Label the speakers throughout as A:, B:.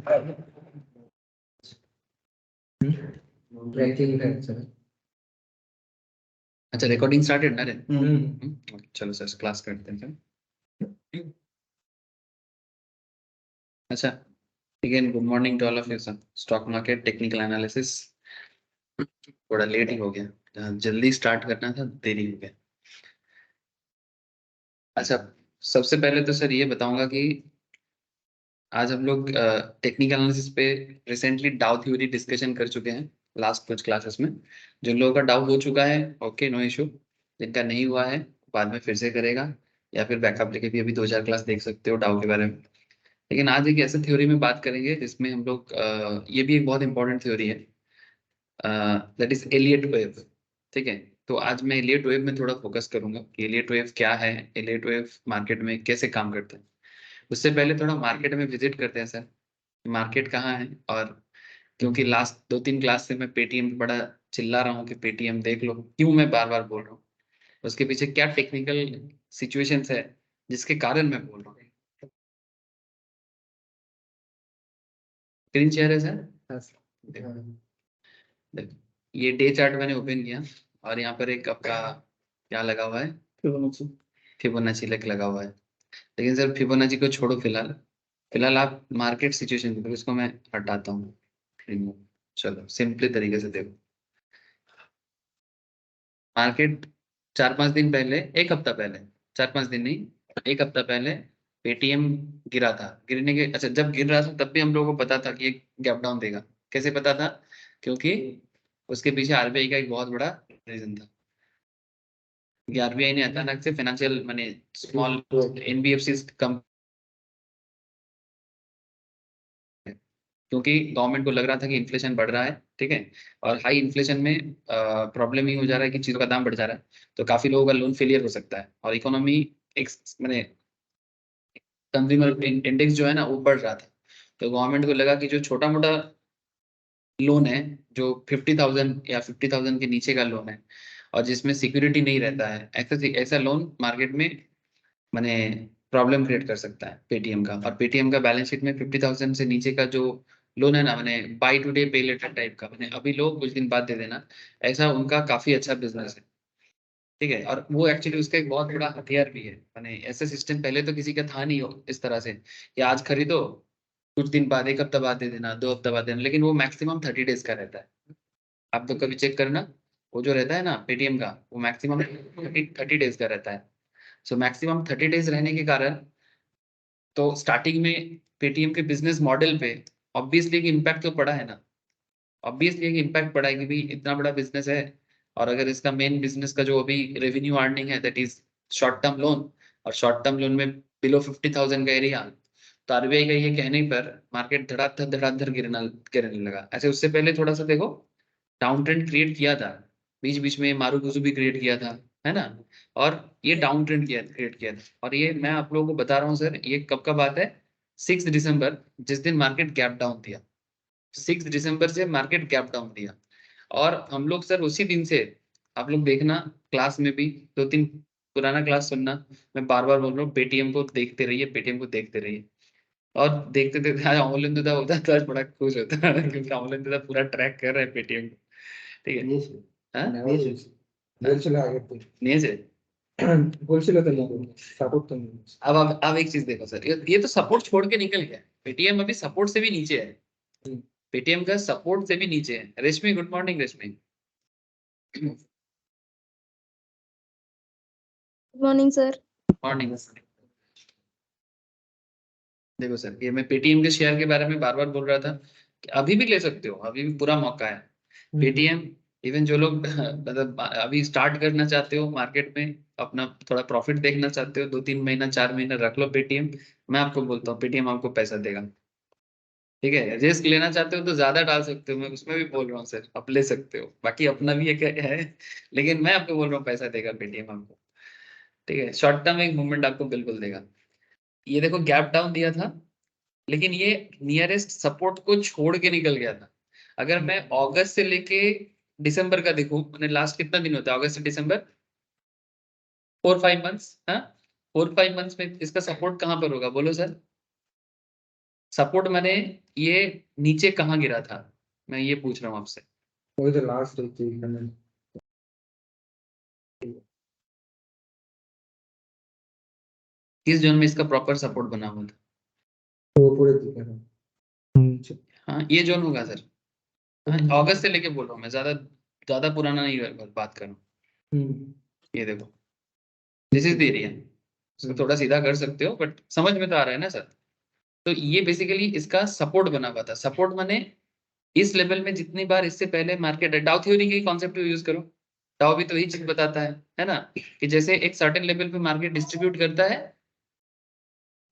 A: अच्छा recording started ना रे? चलो सर क्लास करते हैं सर। अच्छा again good morning to all of you sir. Stock market technical analysis थोड़ा लेट ही हो गया, जल्दी स्टार्ट करना था, देरी हो गया। अच्छा सबसे पहले तो सर ये बताऊंगा कि आज हम लोग टेक्निकल एनालिसिस पे रिसेंटली डाउ थ्योरी डिस्कशन कर चुके हैं लास्ट कुछ क्लासेस में। जिन लोगों का डाउ हो चुका है ओके नो इशू, जिनका नहीं हुआ है बाद में फिर से करेगा या फिर बैकअप लेके भी अभी 2-4 क्लास देख सकते हो डाउ के बारे में। लेकिन आज एक ऐसे थ्योरी में बात करेंगे जिसमें हम लोग ये भी एक बहुत इंपॉर्टेंट थ्योरी है, दैट इज एलियट वेव। ठीक है, तो आज मैं एलियट वेव में थोड़ा फोकस करूंगा कि एलियट वेव क्या है, एलियट वेव मार्केट में कैसे काम करता है। उससे पहले थोड़ा मार्केट में विजिट करते हैं सर, मार्केट कहाँ है। और क्योंकि लास्ट 2-3 क्लास से मैं पेटीएम पे बड़ा चिल्ला रहा हूँ कि पेटीएम देख लो, क्यों मैं बार बार बोल रहा हूँ, उसके पीछे क्या टेक्निकल सिचुएशंस है जिसके कारण मैं बोल रहा हूँ। स्क्रीन शेयर है सर? देखो ये डे चार्ट मैंने ओपन किया और यहाँ पर एक आपका क्या लगा हुआ है, फिबोनाची लगा हुआ है। लेकिन सर फिबोनाची को छोड़ो, फिलहाल फिलहाल आप मार्केट सिचुएशन देखो, इसको मैं हटाता हूँ। चलो सिंपली तरीके से देखो, मार्केट 4-5 दिन पहले, एक हफ्ता पहले, 4-5 दिन नहीं, एक हफ्ता पहले पेटीएम गिरा था। गिरने के अच्छा जब गिर रहा था तब भी हम लोगों को पता था कि एक गैप डाउन देगा। कैसे पता था? क्योंकि उसके पीछे आरबीआई का एक बहुत बड़ा रीजन था कि आरबीआई ने अचानक से फाइनेंशियल माने स्मॉल एनबीएफसी कम, क्योंकि गवर्नमेंट को लग रहा था कि इन्फ्लेशन बढ़ रहा है। ठीक है, और हाई इन्फ्लेशन में प्रॉब्लम ही हो जा रहा है कि चीजों का दाम बढ़ जा रहा है, तो काफी लोगों का लोन फेलियर हो सकता है और इकोनॉमी एक मैंने कंज्यूमर इंडेक्स जो है ना वो बढ़ रहा था। तो गवर्नमेंट को लगा कि जो छोटा मोटा लोन है, जो 50,000 या 50,000 के नीचे का लोन है और जिसमें सिक्योरिटी नहीं रहता है, ऐसा ऐसा लोन मार्केट में माने प्रॉब्लम क्रिएट कर सकता है पेटीएम का। और पेटीएम का बैलेंस शीट में 50,000 से नीचे का जो लोन है ना, मैंने बाय टुडे पे लेटर टाइप का, मैंने अभी लो कुछ दिन बाद दे देना, ऐसा उनका काफी अच्छा बिजनेस है। ठीक है, और वो एक्चुअली उसका एक बहुत बड़ा हथियार भी है। मैंने ऐसा सिस्टम पहले तो किसी का था नहीं हो इस तरह से कि आज खरीदो कुछ दिन बाद, एक हफ्ता बाद दे देना, 2 हफ्ता बाद देना, लेकिन वो मैक्सिमम 30 डेज का रहता है। आप तो कभी चेक करना, वो जो रहता है ना पेटीएम का, वो मैक्सिमम 30 डेज का रहता है। सो मैक्सिमम 30 डेज रहने के कारण तो स्टार्टिंग में पेटीएम के बिजनेस मॉडल पे ऑब्वियसली एक इम्पैक्ट तो पड़ा है ना। ऑब्वियसली एक इम्पैक्ट पड़ा है कि भाई इतना बड़ा बिजनेस है और अगर इसका मेन बिजनेस का जो अभी रेवेन्यू अर्निंग है that is short term loan, और शॉर्ट टर्म लोन में बिलो 50,000 का एरिया, तो आरबीआई का ये कहने पर मार्केट धड़ाधड़ धड़ाधड़ गिरने लगा। ऐसे उससे पहले थोड़ा सा देखो डाउन ट्रेंड क्रिएट किया था, बीच बीच में मारूगुजू भी क्रिएट किया था, है ना। और ये डाउन ट्रेंड क्रिएट किया था, और ये मैं आप लोगों को बता रहा हूँ सर, ये कब का बात है? 6 दिसंबर, जिस दिन मार्केट गैप डाउन दिया, 6 दिसंबर से मार्केट गैप डाउन दिया। और हम लोग सर उसी दिन से, आप लोग देखना क्लास में भी 2-3 पुराना क्लास सुनना, मैं बार बार बोल रहा हूँ पेटीएम को देखते रहिए, पेटीएम को देखते रहिए। और देखते देखते आज अमूल्य होता तो आज बड़ा खुश होता क्योंकि अमूल्य पूरा ट्रैक कर रहा है पेटीएम को। ठीक है, हाँ? नहीं से अब एक चीज देखो सर, ये तो सपोर्ट छोड़ के निकल गया, पेटीएम अभी सपोर्ट से भी नीचे है, पेटीएम का सपोर्ट से भी नीचे है। रेशमी गुड मॉर्निंग रेशमी।
B: Good morning sir.
A: मॉर्निंग। देखो सर ये मैं पेटीएम के शेयर के बारे में बार बार बोल रहा था कि अभी भी ले सकते हो, अभी भी पूरा मौका है पेटीएम। इवन जो लोग मतलब अभी स्टार्ट करना चाहते हो मार्केट में, अपना थोड़ा प्रॉफिट देखना चाहते हो, 2-3 महीना 4 महीना रख लो पेटीएम, मैं आपको बोलता हूँ पेटीएम आपको पैसा देगा। ठीक है, रिस्क लेना चाहते हो तो ज्यादा डाल सकते हो, मैं उसमें भी बोल रहा हूँ सर, आप ले सकते हो, बाकी अपना भी एक है, लेकिन मैं आपको बोल रहा हूँ पैसा देगा पेटीएम आपको। ठीक है, शॉर्ट टर्म एक मूवमेंट आपको बिल्कुल देगा। ये देखो गैप डाउन दिया था, लेकिन ये नियरेस्ट सपोर्ट को छोड़ के निकल गया था। अगर मैं अगस्त से लेके दिसंबर का देखूं, मैंने लास्ट कितना दिन होता है अगस्त से दिसंबर, 4-5 मंथ्स, हाँ 4-5 मंथ्स में इसका सपोर्ट कहां पर होगा बोलो सर? सपोर्ट माने ये नीचे कहाँ गिरा था, मैं ये पूछ रहा हूँ आपसे।
C: वही तो लास्ट एक चीज है।
A: किस जोन में इसका प्रॉपर सपोर्ट बना हुआ था?
C: वो पूरे दिख रहा है।
A: हाँ ये जोन होगा सर। हाँ, अगस्त से लेके बोल रहा हूँ मैं, ज्यादा ज्यादा पुराना नहीं बात कर रहा हूँ। ये देखो, दिस इज द एरिया। इसको थोड़ा सीधा कर सकते हो बट समझ में तो आ रहा है ना सर। तो ये बेसिकली इसका सपोर्ट बना हुआ था। सपोर्ट माने इस लेवल में जितनी बार इससे पहले मार्केट, डाउ थ्योरी के कॉन्सेप्ट यूज करो। डाउ भी तो यही चीज बताता है ना, कि जैसे एक सर्टेन लेवल पे मार्केट डिस्ट्रीब्यूट करता है,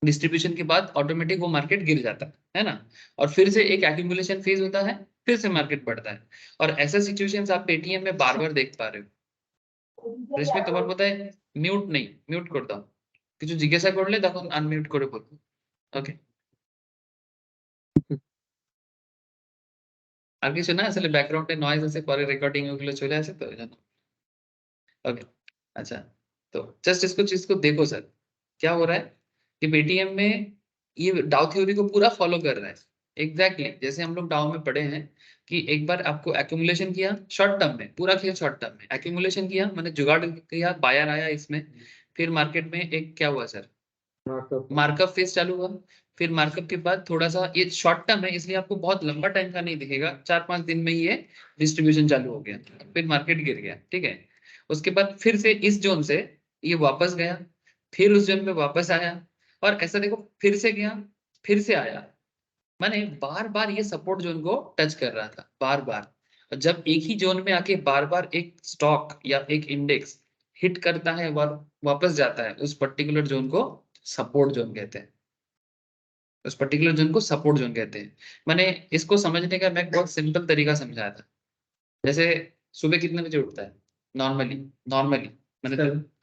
A: डिस्ट्रीब्यूशन के बाद ऑटोमेटिक वो मार्केट गिर जाता है ना, और फिर से एक एक्यूमुलेशन फेज होता है, फिर से मार्केट बढ़ता है। और ऐसा सिचुएशंस आप पेटीएम में बार बार देख पा रहे हो। रेशमी তোমার কোথায় মিউট নেই, মিউট করে দাও, কিছু জিজ্ঞাসা করলে তখন আনমিউট করে বলবো। ওকে, আর কিছু না, আসলে ব্যাকগ্রাউন্ডে নয়েজ আছে, পরে রেকর্ডিং ওগুলো চলে আসে তো জানো। ओके, अच्छा, तो जस्ट इसको चीज को देखो सर, क्या हो रहा है कि पेटीएम में ये डाउ थ्योरी को पूरा फॉलो कर रहा है। एग्जैक्टली जैसे हम लोग डाउ में पढ़े हैं कि एक बार आपको एक्यूमुलेशन किया शॉर्ट टर्म में, पूरा किया शॉर्ट टर्म में, एक्यूमुलेशन किया मैंने जुगाड़ किया, बायर आया इसमें, फिर मार्केट में एक क्या हुआ सर, मार्कअप फेज चालू हुआ। फिर मार्कअप के बाद थोड़ा सा, ये शॉर्ट टर्म है इसलिए आपको बहुत लंबा टाइम का नहीं दिखेगा, 4-5 दिन में ही ये डिस्ट्रीब्यूशन चालू हो गया, फिर मार्केट गिर गया, ठीक है। उसके बाद फिर से इस जोन से ये वापस गया, फिर उस जोन में वापस आया, और ऐसा देखो फिर से गया, फिर से आया, माने बार बार ये सपोर्ट जोन को टच कर रहा था बार बार। और जब एक ही जोन में आके बार बार एक स्टॉक या एक इंडेक्स हिट करता है और वापस जाता है, उस पर्टिकुलर जोन को सपोर्ट जोन कहते हैं। उस पर्टिकुलर जोन को सपोर्ट जोन कहते हैं। मैंने इसको समझने का मैं बहुत सिंपल तरीका समझाया था। जैसे सुबह कितने बजे उठता है नॉर्मली? नॉर्मली मैंने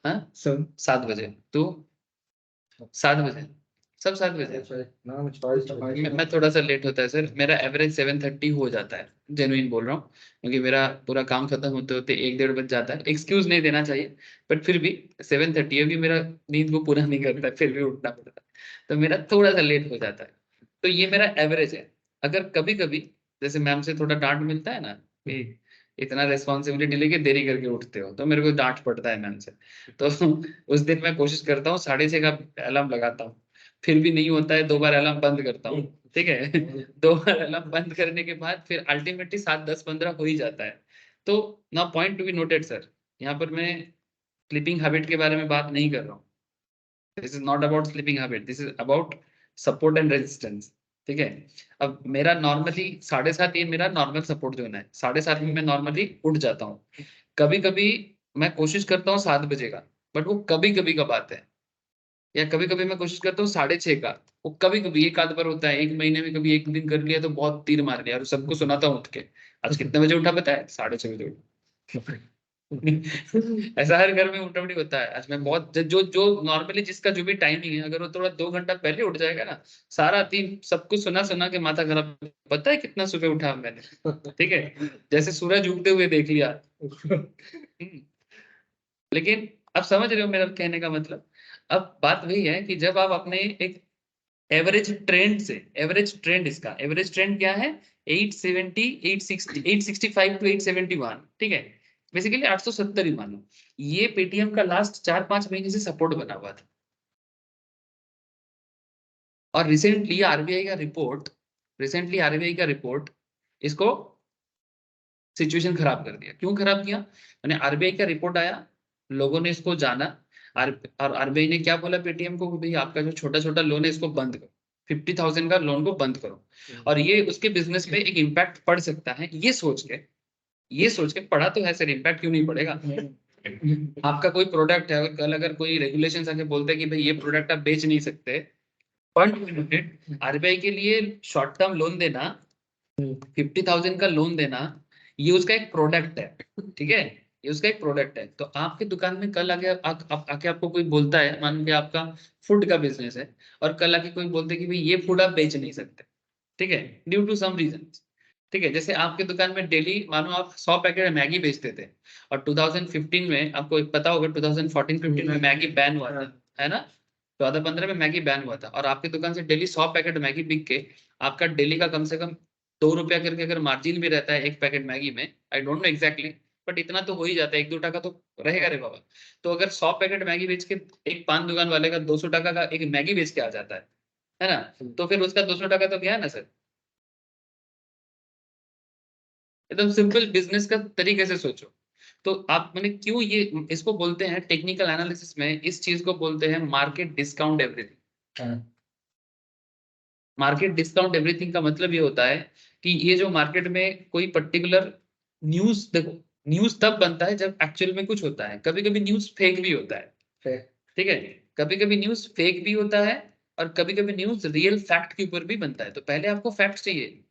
A: हाँ 7 बजे, तो 7 बजे, सब 7 बजे। मैं थोड़ा सा लेट होता है सर, मेरा एवरेज 7:30 हो जाता है, जेन्युइन बोल रहा हूँ, क्योंकि मेरा पूरा काम खत्म होते होते 1-1:30 बज जाता है। एक्सक्यूज नहीं देना चाहिए, बट फिर भी 7:30 अभी मेरा नींद को पूरा नहीं करता है, फिर भी उठना पड़ता है, तो मेरा थोड़ा सा लेट हो जाता है। तो ये मेरा एवरेज है। अगर कभी कभी जैसे मैम से थोड़ा डांट मिलता है ना कि इतना रेस्पॉन्सिबिलिटी लेके देरी करके उठते हो, तो मेरे को डांट पड़ता है मैम से। तो उस दिन मैं कोशिश करता हूँ 6:30 का अलार्म लगाता हूँ, फिर भी नहीं होता है, 2 बार अलार्म बंद करता हूँ, ठीक है। 2 बार अलार्म बंद करने के बाद फिर अल्टीमेटली 7:10-15 हो ही जाता है। तो ना point to be noted sir, यहाँ पर मैं स्लीपिंग हैबिट के बारे में बात नहीं कर रहा हूँ। This is not about sleeping habit, this is about support and resistance, ठीक है। अब मेरा नॉर्मली 7:30 ये मेरा नॉर्मल सपोर्ट जोन है, 7:30 में मैं नॉर्मली उठ जाता हूँ। कभी कभी मैं कोशिश करता हूँ 7 बजे का, बट वो कभी कभी का बात है। या कभी कभी मैं कोशिश करता हूँ 6:30 का, वो कभी कभी एक आध बार होता है, एक महीने में कभी एक दिन कर लिया तो बहुत तीर मार लिया, और सबको सुनाता हूँ उठ के, आज कितने बजे उठा पता है? 6:30 बजे उठा। ऐसा हर घर में उठा होता है। आज मैं बहुत जो जो नॉर्मली जिसका जो भी टाइमिंग है, अगर वो थोड़ा 2 घंटा पहले उठ जाएगा ना, सारा दिन सबको सुना सुना के माथा खराब, पता है कितना सुबह उठा मैंने, ठीक है, जैसे सूरज उगते हुए देख लिया। लेकिन अब समझ रहे हो मेरा कहने का मतलब। अब बात वही है कि जब आप अपने एक एवरेज ट्रेंड से, एवरेज ट्रेंड, इसका एवरेज ट्रेंड क्या है? 870, 860, 865 टू 871, ठीक है, बेसिकली 870 ही मानो। ये पेटीएम का लास्ट 4-5 महीने से सपोर्ट बना हुआ था, और रिसेंटली आरबीआई का रिपोर्ट इसको सिचुएशन खराब कर दिया। क्यों खराब किया? मैंने आरबीआई का रिपोर्ट आया, लोगों ने इसको जाना, और आरबीआई ने क्या बोला पेटीएम को, भाई आपका जो छोटा छोटा लोन है इसको बंद करो, 50,000 का लोन को बंद करो, और ये उसके बिजनेस पे एक इम्पैक्ट पड़ सकता है। ये सोच के पड़ा तो है सर, इम्पैक्ट क्यों नहीं पड़ेगा? आपका कोई प्रोडक्ट है, कल अगर कोई रेगुलेशन आके बोलते हैं कि भाई ये प्रोडक्ट आप बेच नहीं सकते, आरबीआई के लिए शॉर्ट टर्म लोन देना, 50,000 का लोन देना, ये उसका एक प्रोडक्ट है, ठीक है, ये उसका एक प्रोडक्ट है। तो आपकी दुकान में कल आके आके आपको कोई बोलता है, मान लीजिए आपका फूड का बिजनेस है, और कल आके कोई बोलते है कि भाई ये फूड आप बेच नहीं सकते, ठीक है, ड्यू टू सम रीजन, ठीक है। जैसे आपके दुकान में डेली मानो आप 100 पैकेट मैगी बेचते थे, और 2015 में आपको एक पता होगा, 2014-15 में मैगी बैन हुआ था, है ना, 14-15 में मैगी बैन हुआ था और आपकी दुकान से डेली 100 पैकेट मैगी बिक के आपका डेली का कम से कम 2 रुपया करके अगर मार्जिन भी रहता है एक पैकेट मैगी में, I don't know exactly, but इतना तो हो ही जाता है, 1-2 टका तो रहेगा रे बाबा। तो अगर 100 पैकेट मैगी बेच के एक पान दुकान वाले का 200 टका का एक मैगी बेच के आ जाता है ना, तो फिर उसका 200 टका तो गया ना सर। एकदम सिंपल बिजनेस का तरीके से सोचो। तो आप मैंने क्यों ये इसको बोलते हैं टेक्निकल एनालिसिस में, इस चीज को बोलते हैं market discount everything. Market discount everything का मतलब ये होता है कि ये जो मार्केट में कोई पर्टिकुलर न्यूज, देखो न्यूज तब बनता है जब एक्चुअल में कुछ होता है, कभी कभी न्यूज फेक भी होता है, ठीक है, कभी कभी न्यूज फेक भी होता है और कभी कभी न्यूज रियल फैक्ट के ऊपर भी बनता है। तो पहले आपको फैक्ट चाहिए,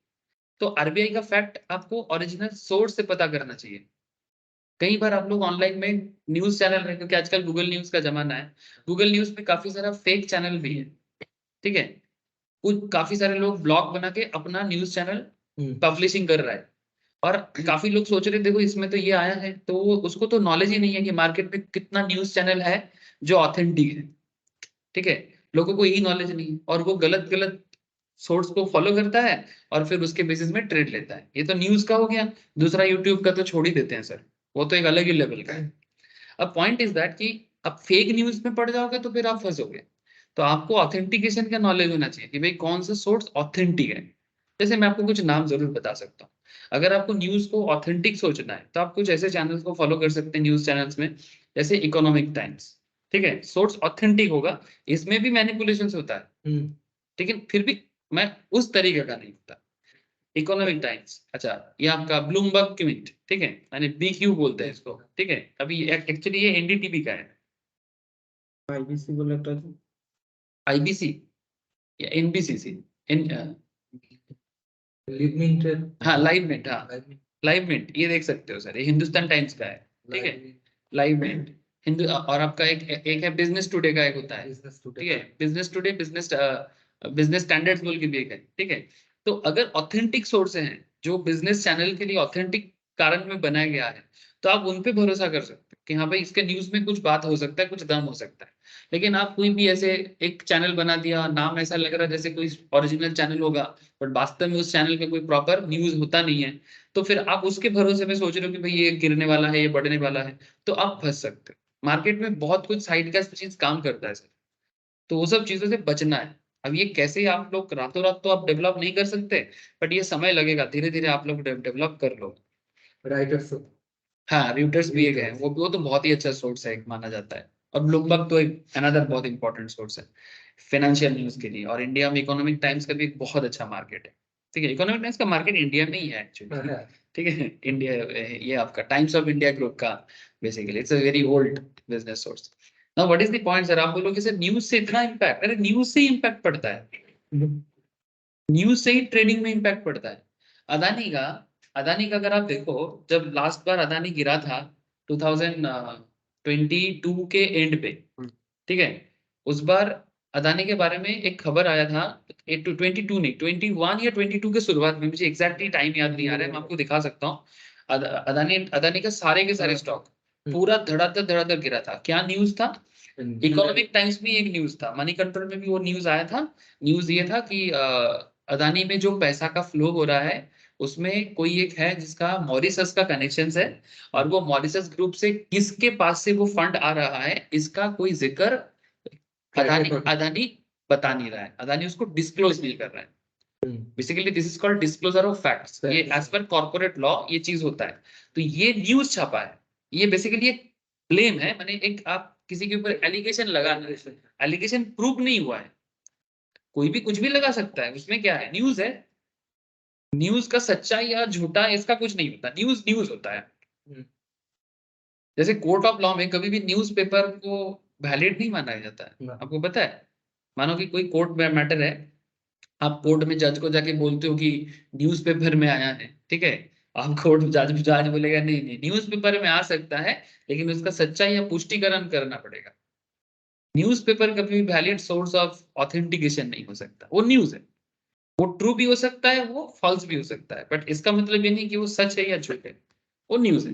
A: तो आरबीआई का फैक्ट आपको ओरिजिनल सोर्स से पता करना चाहिए। कई बार आप लोग ऑनलाइन में न्यूज चैनल है, क्योंकि आजकल गूगल न्यूज का जमाना है, गूगल न्यूज में काफी सारा फेक चैनल भी है, ठीक है, कुछ काफी सारे लोग ब्लॉग बना के अपना न्यूज चैनल पब्लिशिंग कर रहा है और काफी लोग सोच रहे देखो इसमें तो ये आया है, तो उसको तो नॉलेज ही नहीं है कि मार्केट में कितना न्यूज चैनल है जो ऑथेंटिक है, ठीक है, लोगों को यही नॉलेज नहीं है और वो गलत गलत सोर्स को फॉलो करता है और फिर उसके बेसिस में ट्रेड लेता है। ये तो न्यूज का हो गया। दूसरा यूट्यूब का तो छोड़ ही देते हैं सर, वो तो एक अलग ही लेवल का है। अब पॉइंट इज दैट कि अब फेक न्यूज में पड़ जाओगे तो फिर आप फंसोगे। तो आपको ऑथेंटिकेशन का नॉलेज होना चाहिए कि भाई कौन सा सोर्स ऑथेंटिक है। जैसे मैं आपको कुछ नाम जरूर बता सकता हूँ। अगर आपको न्यूज को ऑथेंटिक सोचना है तो आप कुछ ऐसे चैनल्स को फॉलो कर सकते हैं न्यूज चैनल्स में, जैसे इकोनॉमिक टाइम्स, ठीक है, सोर्स ऑथेंटिक होगा, इसमें भी मैनिपुलेशन होता है, लेकिन फिर भी मैं उस तरीके का नहीं होता। इकोनॉमिक टाइम्स, अच्छा ये आपका ब्लूमबर्ग क्विंट, ठीक है, यानी बीक्यू बोलते हैं इसको, ठीक है, अभी एक्चुअली ये एनडीटीवी का है।
C: आईबीसी बोला था तो
A: आईबीसी या एनबीसीसी,
C: लिव मिंट है।
A: हाँ लाइव मिंट, हाँ लाइव मिंट, ये देख सकते हो सर, ये हिंदुस्तान टाइम्स का है, ठीक है, लाइव मिंट हिंदू। और आपका एक है बिजनेस टुडे का, एक होता है, ठीक है, बिजनेस टुडे, बिजनेस स्टैंडर्ड्स बोल के भी एक है, ठीक है। तो अगर ऑथेंटिक सोर्स हैं जो बिजनेस चैनल के लिए ऑथेंटिक कारण में बनाया गया है, तो आप उन पे भरोसा कर सकते हैं कि हाँ भाई इसके न्यूज में कुछ बात हो सकता है, कुछ दम हो सकता है। लेकिन आप कोई भी ऐसे एक चैनल बना दिया, नाम ऐसा लग रहा है जैसे कोई ओरिजिनल चैनल होगा, बट वास्तव में उस चैनल पे कोई प्रॉपर न्यूज होता नहीं है, तो फिर आप उसके भरोसे में सोच रहे हो कि भाई ये गिरने वाला है, ये बढ़ने वाला है, तो आप फंस सकते हो। मार्केट में बहुत कुछ साइड का चीज काम करता है सर, तो वो सब चीजों से बचना है। अब ये कैसे आप लोग रातों रात तो आप डेवलप नहीं कर सकते, बट ये समय लगेगा, धीरे धीरे आप लोग डेवलप कर लो।
C: राइटर्स।
A: हाँ रियूटर्स भी एक है, वो तो बहुत ही अच्छा सोर्स है, एक माना जाता है। और ब्लूमबर्ग तो एक अनदर बहुत इंपॉर्टेंट सोर्स है फाइनेंशियल न्यूज के लिए। और इंडिया में इकोनॉमिक टाइम्स का भी एक बहुत अच्छा मार्केट है, ठीक है, इकोनॉमिक टाइम्स का मार्केट इंडिया में ही है एक्चुअली, ठीक है, इंडिया, ये आपका टाइम्स ऑफ इंडिया ग्रुप का basically it's a very old business source. Now what is the point sir, आप बोलोगे सर न्यूज से इतना इम्पैक्ट, अरे न्यूज से ही इम्पैक्ट पड़ता है, न्यूज से ही ट्रेडिंग में इम्पैक्ट पड़ता है। अदानी का अदानी का अगर आप देखो, जब लास्ट बार अदानी गिरा था 2022 के एंड पे, ठीक है, उस बार अदानी के बारे में एक खबर आया था, 22 नहीं 21 या 22 के शुरुआत में, मुझे एग्जैक्टली टाइम याद नहीं आ रहा है, मैं आपको दिखा सकता हूँ। अदानी अदानी का सारे के सारे स्टॉक पूरा धड़ाधड़ धड़ाधड़ गिरा था। क्या न्यूज था? इकोनॉमिक टाइम्स में एक न्यूज था, मनी कंट्रोल में भी वो न्यूज आया था। न्यूज ये था कि अदानी में जो पैसा का फ्लो हो रहा है उसमें कोई एक है जिसका मॉरिशस का कनेक्शन है, और वो मॉरिशस ग्रुप से किसके पास से वो फंड आ रहा है इसका कोई जिक्र अदानी बता नहीं रहा है, अदानी उसको डिस्क्लोज नहीं कर रहा है। Basically this is called disclosure of facts, ये एज पर कॉर्पोरेट लॉ ये चीज होता है। तो ये न्यूज छापा है, ये बेसिकली एक ब्लेम है, माने एक आप किसी के ऊपर एलिगेशन लगा, एलिगेशन प्रूव नहीं हुआ है, कोई भी कुछ भी लगा सकता है, उसमें क्या है, न्यूज है, न्यूज का सच्चा या झूठा इसका कुछ नहीं होता, न्यूज न्यूज होता है। जैसे कोर्ट ऑफ लॉ में कभी भी न्यूज़पेपर को वैलिड नहीं माना जाता है, आपको पता है। मानो कि कोई कोर्ट में मैटर है, आप कोर्ट में जज को जाके बोलते हो कि न्यूज़पेपर में आया है, ठीक है, आप कोर्ट जज बोलेगा नहीं नहीं न्यूज़पेपर में आ सकता है, लेकिन उसका सच्चाई या पुष्टिकरण करना पड़ेगा। न्यूज़पेपर कभी भी वैलिड सोर्स ऑफ ऑथेंटिकेशन नहीं हो सकता, वो न्यूज है, वो ट्रू भी हो सकता है, वो फॉल्स भी हो सकता है, बट इसका मतलब ये नहीं कि वो सच है या झूठ है, वो न्यूज है।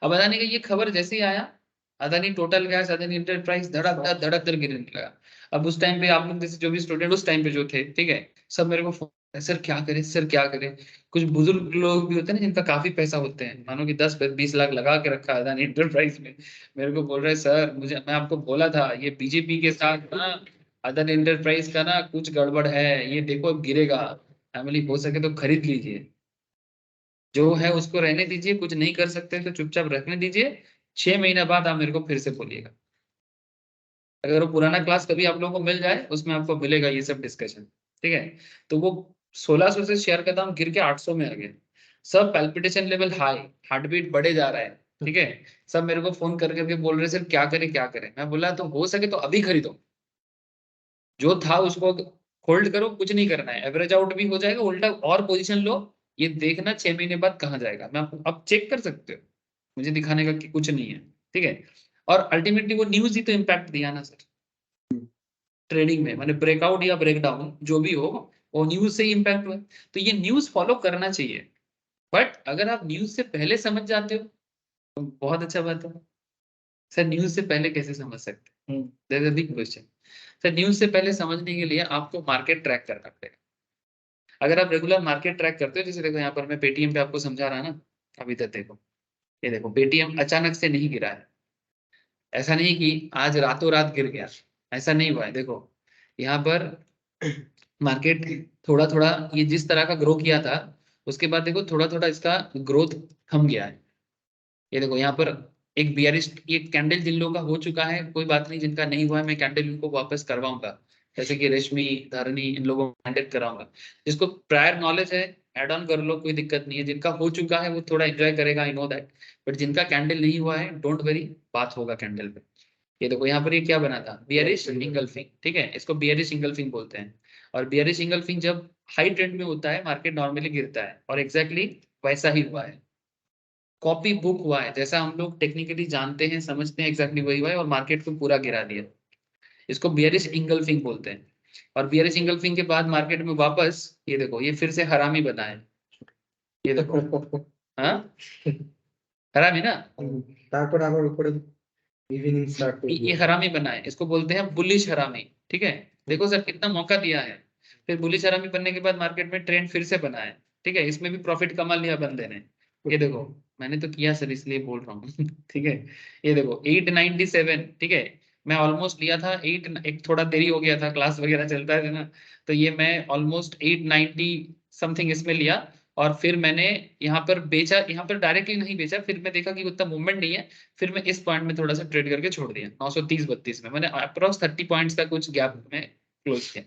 A: अब अदानी का ये खबर जैसे ही आया Adani total gas, Adani enterprise धड़क धड़ गिरने लगा। अब उस टाइम पे आप लोग जैसे जो भी स्टूडेंट उस टाइम पे जो थे, ठीक है, सब मेरे को फोन, सर क्या करें, सर क्या करें। कुछ बुजुर्ग लोग भी होते हैं ना जिनका काफी पैसा होते हैं, मानो कि 10-20 लाख लगा के रखा है अदानी इंटरप्राइज में, मेरे को बोल रहे सर मुझे, मैं आपको बोला था ये बीजेपी के साथ ना अदानी इंटरप्राइज का ना कुछ गड़बड़ है, ये देखो अब गिरेगा, फैमिली हो सके तो खरीद लीजिए, जो है उसको रहने दीजिए, कुछ नहीं कर सकते तो चुपचाप रखने दीजिए, 6 महीने बाद आप मेरे को फिर से बोलिएगा। अगर वो पुराना क्लास कभी आप लोगों को मिल जाए उसमें आपको मिलेगा ये सब डिस्कशन, ठीक है। तो वो 1600 से शेयर का दाम गिर के 800 में आ गया, सब palpitation level high, heart beat बढ़े जा रहा है, ठीक है। सब मेरे को फोन कर करके बोल रहे सर क्या करें क्या करें, मैं बोला तो हो सके तो अभी खरीदो, जो था उसको होल्ड करो, कुछ नहीं करना है, एवरेज आउट भी हो जाएगा, उल्टा और पोजीशन लो, ये देखना 6 महीने बाद कहाँ जाएगा, मैं आपको अब चेक कर सकते हो, मुझे दिखाने का कि कुछ नहीं है, ठीक है। और अल्टीमेटली वो न्यूज ही तो इम्पैक्ट दिया ना सर ट्रेडिंग में, माने ब्रेकआउट या ब्रेकडाउन जो भी हो, वो न्यूज से ही इम्पैक्ट हुआ है। तो ये न्यूज फॉलो करना चाहिए, बट अगर आप न्यूज से पहले समझ जाते हो तो बहुत अच्छा बात है। सर न्यूज से पहले कैसे समझ सकते हैं, that's a big question. Sir news से पहले समझने के लिए आपको मार्केट ट्रैक करना पड़ेगा। अगर आप रेगुलर मार्केट ट्रैक करते हो, जैसे देखो यहाँ पर मैं पेटीएम पे आपको समझा रहा ना, अभी तक देखो, ये देखो पेटीएम अचानक से नहीं गिरा है, ऐसा नहीं कि आज रातों रात गिर गया, ऐसा नहीं हुआ है। देखो यहाँ पर मार्केट थोड़ा थोड़ा ये जिस तरह का ग्रो किया था, उसके बाद देखो थोड़ा थोड़ा इसका ग्रोथ थम गया है। ये देखो यहाँ पर एक बियरिश, ये कैंडल जिन लोगों का हो चुका है कोई बात नहीं, जिनका नहीं हुआ है मैं कैंडल उनको वापस करवाऊंगा, जैसे कि रेशमी, धरनी, इन लोगों को कैंडल कराऊंगा। जिसको प्रायर नॉलेज है एड ऑन कर लो, कोई दिक्कत नहीं है, जिनका हो चुका है वो थोड़ा एंजॉय करेगा, आई नो दैट, बट जिनका कैंडल नहीं हुआ है डोंट वरी, बात होगा कैंडल पे। ये देखो यहाँ पर ये क्या बना था, बियरिश इंगल्फिंग, ठीक है, इसको बियरिश इंगल्फिंग बोलते हैं। और बियरिश इंगल्फिंग जब हाई ट्रेंड में होता है मार्केट नॉर्मली गिरता है, और एग्जैक्टली वैसा ही हुआ है, कॉपी बुक हुआ है, जैसा हम लोग टेक्निकली जानते हैं समझते हैं एग्जैक्टली वही हुआ है, और मार्केट को पूरा गिरा दिया। इसको बियरिश इंगल्फिंग बोलते हैं। और बियरिश इंगल्फिंग के बाद मार्केट में वापस ये देखो ये फिर से हरामी बना है, ये देखो हाँ हरामी ना,
C: তারপর আবার উপরে ইভিনিং স্টার্ট করে
A: ये हरामी बना है, इसको बोलते हैं बुलिश हरामी, ठीक है। देखो सर कितना मौका दिया है, फिर बुलिश हरामी बनने के बाद मार्केट में ट्रेंड फिर से बना है, ठीक है, इसमें भी प्रॉफिट कमा लिया बंदे ने। ये देखो मैंने तो किया सर इसलिए बोल रहा हूँ ठीक है। ये देखो 897, ठीक है, मैं ऑलमोस्ट लिया था 8, एक थोड़ा देरी हो गया था, क्लास वगैरह चलता है ना, तो ये मैं ऑलमोस्ट 890 समथिंग इसमें लिया, और फिर मैंने यहाँ पर बेचा, यहाँ पर डायरेक्टली नहीं बेचा, फिर मैं देखा कि उतना मूवमेंट नहीं है, फिर मैं इस पॉइंट में थोड़ा सा ट्रेड करके छोड़ दिया, 930-32 में मैंने अप्रॉक्स 30 पॉइंट्स का कुछ गैप में क्लोज किया।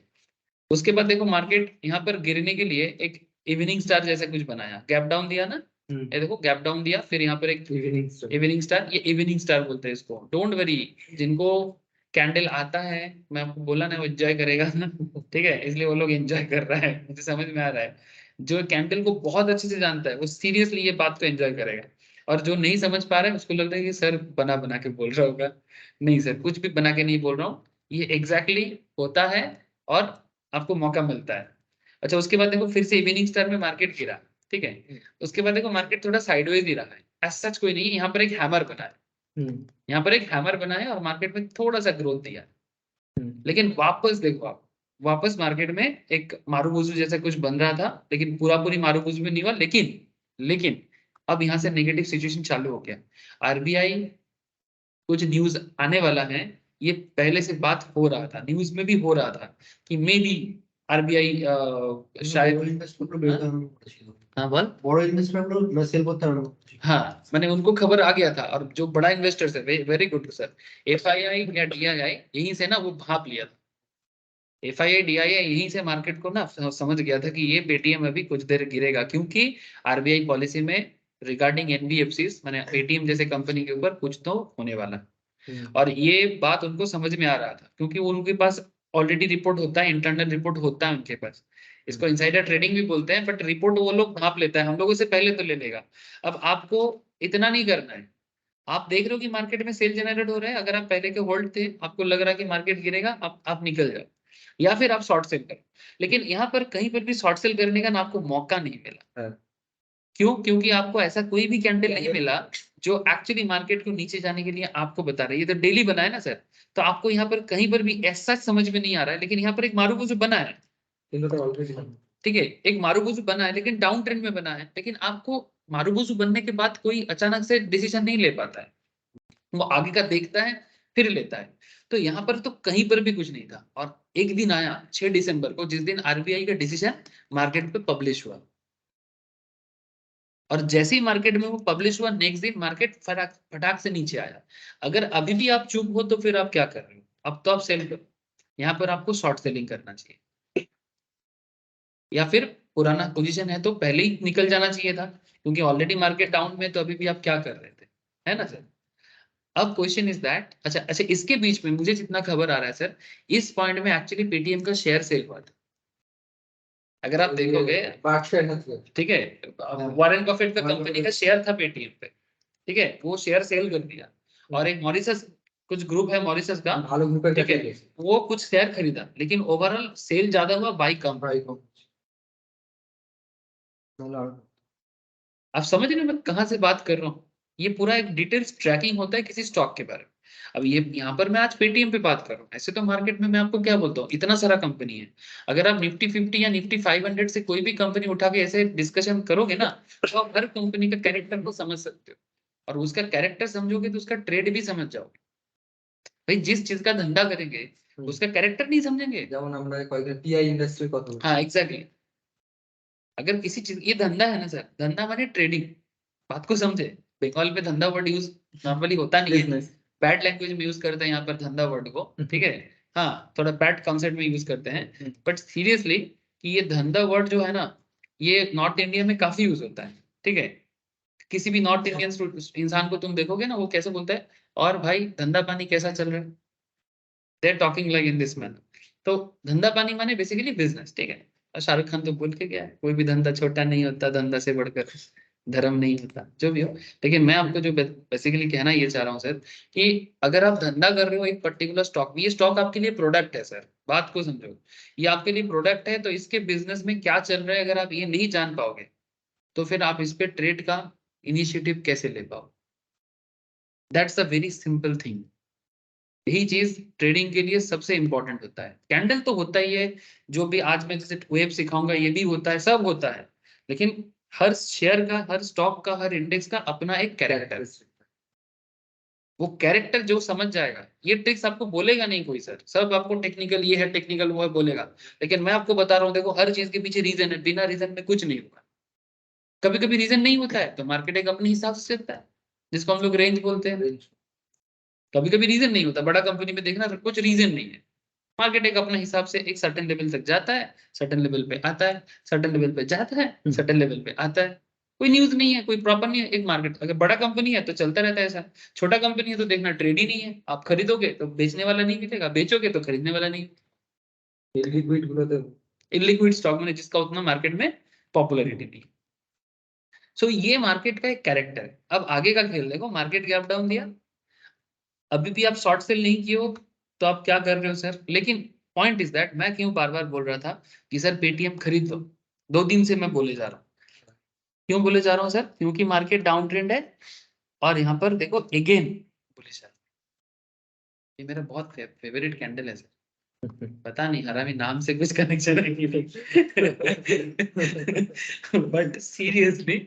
A: उसके बाद देखो मार्केट यहाँ पर गिरने के लिए एक इवनिंग स्टार जैसा कुछ बनाया, गैप डाउन दिया ना, ये देखो गैप डाउन दिया, फिर यहाँ पर एक इवनिंग स्टार, ये इवनिंग स्टार बोलते हैं इसको, डोंट वरी, जिनको कैंडल आता है मैं आपको बोला ना वो एंजॉय करेगा ना ठीक है, इसलिए वो लोग एंजॉय कर रहा है, मुझे समझ में आ रहा है। जो कैंडल को बहुत अच्छे से जानता है वो सीरियसली ये बात को एंजॉय करेगा, और जो नहीं समझ पा रहा है उसको लगता है कि सर बना बना के बोल रहा होगा, नहीं सर कुछ भी बना के नहीं बोल रहा हूँ, ये एग्जैक्टली होता है, और आपको मौका मिलता है। अच्छा उसके बाद देखो फिर से इवनिंग स्टार में मार्केट गिरा, ठीक है, उसके बाद देखो मार्केट थोड़ा साइडवेज ही रहा है, एज सच कोई नहीं, यहाँ पर एक हैमर बना है, यहाँ पर एक हैमर बना है और मार्केट में थोड़ा सा ग्रोथ दिया, लेकिन वापस देखो आप, वापस मार्केट में एक मारूबुजू जैसा कुछ बन रहा था, लेकिन पूरा पूरी मारूबुजू में नहीं हुआ, लेकिन अब यहाँ से नेगेटिव सिचुएशन चालू हो गया। आरबीआई कुछ न्यूज आने वाला है, ये पहले से बात हो रहा था, न्यूज में भी हो रहा था कि मे बी आरबीआई शायद, हाँ बोल,
C: বড় ইনভেস্টরগুলো সেল করতে আরম্ভ করছে।
A: हाँ मैंने उनको खबर आ गया था, और जो बड़ा इन्वेस्टर्स है वेरी गुड सर, एफआईआई या डीआईआई यहीं से ना वो भाप लिया था, एफआईआई डीआईआई यहीं से मार्केट को ना समझ गया था कि ये पेटीएम अभी कुछ देर गिरेगा, क्योंकि आरबीआई पॉलिसी में रिगार्डिंग एनबीएफसीज माने पेटीएम जैसे कंपनी के ऊपर कुछ तो होने वाला, और ये बात उनको समझ में आ रहा था, क्योंकि उनके पास ऑलरेडी रिपोर्ट होता है, इंटरनल रिपोर्ट होता है उनके पास, इसको इनसाइडर ट्रेडिंग भी बोलते हैं, बट रिपोर्ट वो लोग भाप लेता है, हम लोगों से पहले तो ले लेगा। अब आपको इतना नहीं करना है, आप देख रहे हो कि मार्केट में सेल जनरेट हो रहा है, अगर आप पहले के होल्ड थे, आपको लग रहा है कि मार्केट गिरेगा, आप निकल जाओ, या फिर आप शॉर्ट सेल करो, लेकिन यहाँ पर कहीं पर भी शॉर्ट सेल करने का ना आपको मौका नहीं मिला। क्यों? क्योंकि आपको ऐसा कोई भी कैंडल नहीं मिला जो एक्चुअली मार्केट को नीचे जाने के लिए आपको बता रहा है। ये तो डेली बना है ना सर, तो आपको यहाँ पर कहीं पर भी ऐसा समझ में नहीं आ रहा है, लेकिन यहाँ पर एक मारुबुजु बना है, ठीक है, एक मारुबुजु बना है, लेकिन डाउन ट्रेंड में बना है। लेकिन आपको मारुबुजु बनने के बाद कोई अचानक से डिसीजन नहीं ले पाता है, वो आगे का देखता है फिर लेता है। तो यहाँ पर तो कहीं पर भी कुछ नहीं था, और एक दिन आया 6 दिसंबर को, जिस दिन आरबीआई का डिसीजन मार्केट पे पब्लिश हुआ, और जैसे ही मार्केट में वो पब्लिश हुआ, नेक्स्ट दिन मार्केट फटाक से नीचे आया। अगर अभी भी आप चुप हो तो फिर आप क्या कर रहे हो? अब तो आप सेल करो, यहाँ पर आपको शॉर्ट सेलिंग करना चाहिए, या फिर पुराना पोजीशन है तो पहले ही निकल जाना चाहिए था, क्योंकि ऑलरेडी मार्केट डाउन में, तो अभी भी आप क्या कर रहे थे, है ना सर? अब क्वेश्चन इज दैट, अच्छा इसके बीच में मुझे जितना खबर आ रहा है सर, इस पॉइंट में एक्चुअली पेटीएम का शेयर सेल हुआ था। अगर आप देखोगे, ठीक है, वॉरेन बफेट का कंपनी का शेयर था पेटीएम पे, ठीक है, वो शेयर सेल कर दिया, और एक मॉरिशस कुछ ग्रुप है मॉरिशस का, ठीक है, वो कुछ शेयर खरीदा, लेकिन ओवरऑल सेल ज्यादा हुआ, बाई कम। आप समझ रहे हो मैं कहाँ से बात कर रहा हूँ? ये पूरा एक डिटेल्स ट्रैकिंग होता है किसी स्टॉक के बारे में। अब ये यहाँ पर मैं आज पेटीएम पे बात कर रहा हूँ, ऐसे तो मार्केट में मैं आपको क्या बोलता हूँ, इतना सारा कंपनी है। अगर आप निफ्टी 50 या निफ्टी 500 से कोई भी कंपनी उठा के ऐसे डिस्कशन करोगे ना, तो आप हर कंपनी का कैरेक्टर को समझ सकते हो, और उसका कैरेक्टर समझोगे तो उसका ट्रेड भी समझ जाओगे। भाई जिस चीज का धंधा करेंगे उसका कैरेक्टर नहीं समझेंगे, हाँ एग्जैक्टली। अगर किसी चीज, ये धंधा है ना सर, धंधा माने ट्रेडिंग, बात को समझे। बंगाल में धंधा वर्ड यूज नॉर्मली होता नहीं है, बैड लैंग्वेज में यूज करते हैं यहाँ पर धंधा वर्ड को, ठीक है, हाँ थोड़ा बैड कॉन्सेप्ट में यूज करते हैं, बट सीरियसली कि ये धंधा वर्ड जो है ना, ये नॉर्थ इंडिया में काफी यूज होता है, ठीक है। किसी भी नॉर्थ इंडियन इंसान को तुम देखोगे ना, वो कैसे बोलता है, और भाई धंधा पानी कैसा चल रहा है, they talking like in this manner. तो धंधा पानी माने बेसिकली बिजनेस, ठीक है। और शाहरुख खान तो बोल के गया है, कोई भी धंधा छोटा नहीं होता, धंधा से बढ़कर धर्म नहीं होता, जो भी हो। लेकिन मैं आपको जो बेसिकली कहना ये चाह रहा हूँ सर, कि अगर आप धंधा कर रहे हो एक पर्टिकुलर स्टॉक में, ये स्टॉक आपके लिए प्रोडक्ट है सर, बात को समझो, ये आपके लिए प्रोडक्ट है, तो इसके बिजनेस में क्या चल रहा है अगर आप ये नहीं जान पाओगे, तो फिर आप इस पे ट्रेड का इनिशिएटिव कैसे ले पाओ? That's a very simple thing. यही चीज ट्रेडिंग के लिए सबसे इंपॉर्टेंट होता है। कैंडल तो होता ही है, जो भी आज मैं जैसे वेब सिखाऊंगा ये भी होता है, सब होता है, लेकिन हर शेयर का, हर स्टॉक का, हर इंडेक्स का अपना एक कैरेक्टर, वो कैरेक्टर जो समझ जाएगा, ये ट्रिक्स आपको बोलेगा नहीं कोई सर, सब आपको टेक्निकल ये है, टेक्निकल वो है बोलेगा, लेकिन मैं आपको बता रहा हूँ, देखो हर चीज के पीछे रीजन है, बिना रीजन में कुछ नहीं होगा। कभी कभी रीजन नहीं होता है तो मार्केट एक अपने हिसाब से चलता है, जिसको हम लोग रेंज बोलते हैं। कभी कभी रीजन नहीं होता, बड़ा कंपनी में देखना कुछ रीजन नहीं है, मार्केट एक अपने हिसाब से एक सर्टेन लेवल तक जाता है, सर्टेन लेवल पे आता है, सर्टेन लेवल पे जाता है, सर्टेन लेवल पे आता है, कोई न्यूज नहीं है, कोई प्रॉपर नहीं है। एक मार्केट अगर बड़ा कंपनी है तो चलता रहता है ऐसा, छोटा कंपनी है तो देखना ट्रेड ही नहीं है, आप खरीदोगे तो बेचने वाला नहीं मिलेगा, बेचोगे तो खरीदने वाला नहीं। इलिक्विड स्टॉक में जिसका उतना मार्केट में पॉपुलरिटी नहीं। सो ये मार्केट का एक कैरेक्टर है। अब आगे का खेल देखो, मार्केट गैप डाउन दिया, अभी भी आप शॉर्ट सेल नहीं किए हो, तो आप क्या कर रहे हो सर? लेकिन पॉइंट इज दैट, मैं क्यों बार बार बोल रहा था कि सर पेटीएम खरीद लो, 2 दिन से मैं बोले जा रहा हूँ। क्यों बोले जा रहा हूँ सर? क्योंकि मार्केट डाउन ट्रेंड है, और यहाँ पर देखो अगेन बोले सर, ये मेरा बहुत फेवरेट कैंडल है सर, पता नहीं हरामी नाम से कुछ कनेक्शन है कि नहीं, बट सीरियसली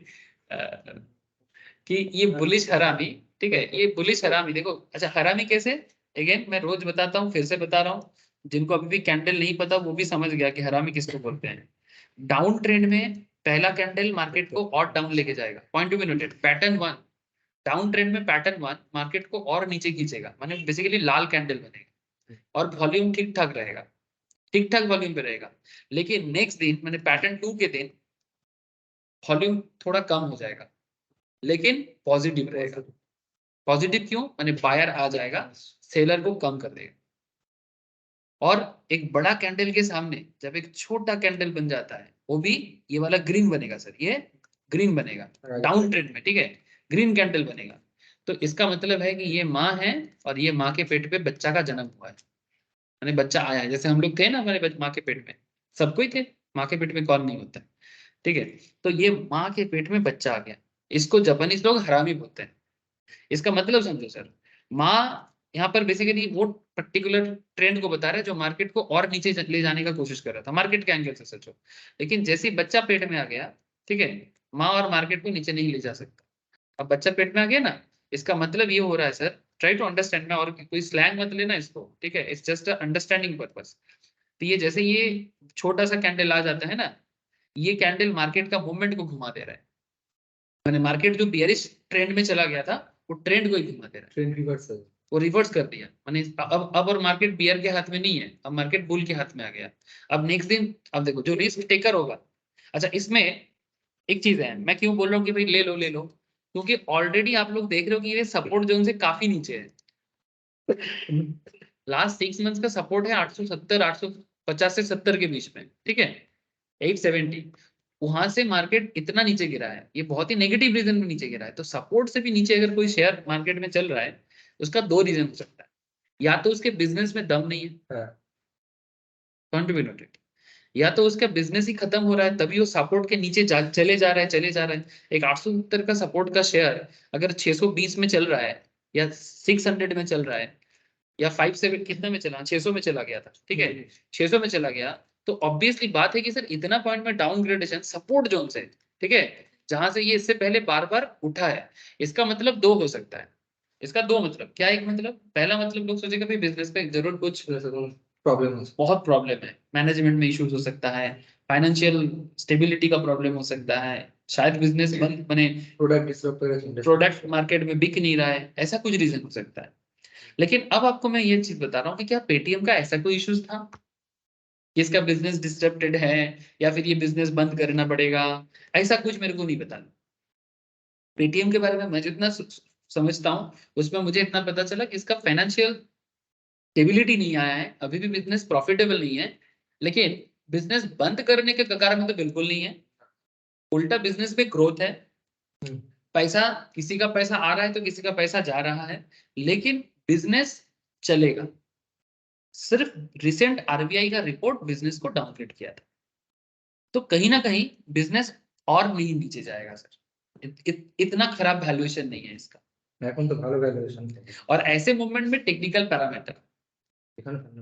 A: कि ये बुलिश हरामी, ठीक है, ये बुलिश हरामी देखो। अच्छा हरामी कैसे? अगेन मैं रोज बताता हूँ, फिर से बता रहा हूँ, जिनको अभी भी कैंडल नहीं पता वो भी समझ गया कि हरामी किसको बोलते हैं। डाउन ट्रेंड में पहला कैंडल मार्केट को और डाउन लेके जाएगा, point to be noted, pattern one. Down trend में पैटर्न वन मार्केट को और नीचे खींचेगा, माने बेसिकली लाल कैंडल बनेगा, और वॉल्यूम ठीक ठाक रहेगा, ठीक ठाक वॉल्यूम पे रहेगा। लेकिन नेक्स्ट दिन मैंने पैटर्न टू के दिन वॉल्यूम थोड़ा कम हो जाएगा, लेकिन पॉजिटिव रहेगा। पॉजिटिव क्यों? माने बायर आ जाएगा, सेलर को कम कर देगा। और एक बड़ा कैंडल के सामने जब एक छोटा कैंडल बन जाता है, वो भी ये वाला ग्रीन बनेगा सर, ये ग्रीन बनेगा डाउन ट्रेंड में, ठीक है, ग्रीन कैंडल बनेगा। तो इसका मतलब है कि ये माँ है, और ये माँ के पेट पे बच्चा का जन्म हुआ है, माने बच्चा आया है। जैसे हम लोग थे ना हमारे माँ के पेट में, सबको ही थे, माँ के पेट में कौन नहीं होता, ठीक है। तो ये माँ के पेट में बच्चा आ गया, इसको जापानीज लोग हरामी बोलते हैं, इसका मतलब समझो सर, माँ यहाँ पर बेसिकली वो पर्टिकुलर ट्रेंड को बता रहा है जो मार्केट को और नीचे ले जाने का कोशिश कर रहा था, मार्केट के एंगल से सोचो। लेकिन जैसे ही बच्चा पेट में आ गया, ठीक है, माँ और मार्केट को नीचे नहीं ले जा सकता। अब बच्चा पेट में आ गया ना, इसका मतलब ये हो रहा है सर, ट्राई टू अंडरस्टैंड में, और कोई स्लैंग मत लेना इसको, ठीक है, इट्स जस्ट अंडरस्टैंडिंग पर्पस। तो ये जैसे ये छोटा सा कैंडल आ जाता है ना, ये कैंडल मार्केट का मूवमेंट को घुमा दे रहा है। मैंने मार्केट जो बियरिश ट्रेंड में चला गया था, वो ट्रेंड को ही घुमा दे रहा है,
C: ट्रेंड रिवर्स है।
A: वो रिवर्स कर दिया। माने अब और मार्केट बियर के हाथ में नहीं है, अब मार्केट बुल के हाथ में आ गया। अब नेक्स्ट दिन अब देखो जो रिस्क टेकर होगा, अच्छा इसमें एक चीज है, मैं क्यों बोल रहा हूँ कि भाई ले लो ले लो, क्योंकि ऑलरेडी आप लोग देख रहे हो कि ये सपोर्ट जोन से काफी नीचे है। लास्ट 6 मंथ्स का सपोर्ट है 870 850 से 70 के बीच में, ठीक है, 870। वहां से मार्केट इतना नीचे गिरा है, ये बहुत ही नेगेटिव रीजन में नीचे गिरा है। तो सपोर्ट से भी नीचे अगर कोई शेयर मार्केट में चल रहा है, उसका दो रीजन हो सकता है, या तो उसके बिजनेस में दम नहीं है, कॉन्ट्रीब्यूटेड, या तो उसका बिजनेस ही खत्म हो रहा है, तभी वो सपोर्ट के नीचे चले जा रहे हैं चले जा रहे हैं। एक 870 का सपोर्ट का शेयर अगर 620 में चल रहा है, या 600 में चल रहा है, या 57 कितने में चला, 600 में चला गया था, ठीक है, 600 में चला गया, तो ऑब्वियसली बात है कि सर इतना पॉइंट में डाउनग्रेडेशन सपोर्ट जोन से, ठीक है, जहां से ये इससे पहले बार बार उठा है, इसका मतलब दो हो सकता है। इसका दो मतलब क्या, एक मतलब, पहला मतलब लोग सोचेंगे भाई बिजनेस पे जरूर कुछ
C: प्रॉब्लम
A: बहुत प्रॉब्लम है, मैनेजमेंट में इश्यूज हो सकता है, फाइनेंशियल स्टेबिलिटी का प्रॉब्लम हो सकता है, शायद बिजनेस बंद बने, प्रोडक्ट मार्केट में बिक नहीं रहा है, ऐसा कुछ रीजन हो सकता है। लेकिन अब आपको मैं ये चीज बता रहा हूँ कि क्या पेटीएम का ऐसा कोई इश्यूज था कि इसका बिजनेस डिस्टर्बेड है, या फिर ये बिजनेस बंद करना पड़ेगा, ऐसा कुछ मेरे को नहीं पता। पेटीएम के बारे में मैं जितना समझता हूँ, उसमें मुझे इतना पता चला कि इसका फाइनेंशियल स्टेबिलिटी नहीं आया है, अभी भी बिजनेस प्रॉफिटेबल नहीं है, लेकिन बिजनेस बंद करने के कगार में तो बिल्कुल नहीं है, उल्टा बिजनेस में ग्रोथ है, पैसा, किसी का पैसा आ रहा है तो किसी का पैसा जा रहा है, लेकिन बिजनेस चलेगा। सिर्फ रिसेंट आरबीआई का रिपोर्ट बिजनेस को डाउनग्रेड किया था, तो कहीं ना कहीं बिजनेस और नहीं नीचे जाएगा सर, इतना खराब वैल्यूएशन नहीं है इसका।
C: এখন তো ভালো ভ্যালুয়েশন
A: और ऐसे मूवमेंट में टेक्निकल पैरामीटर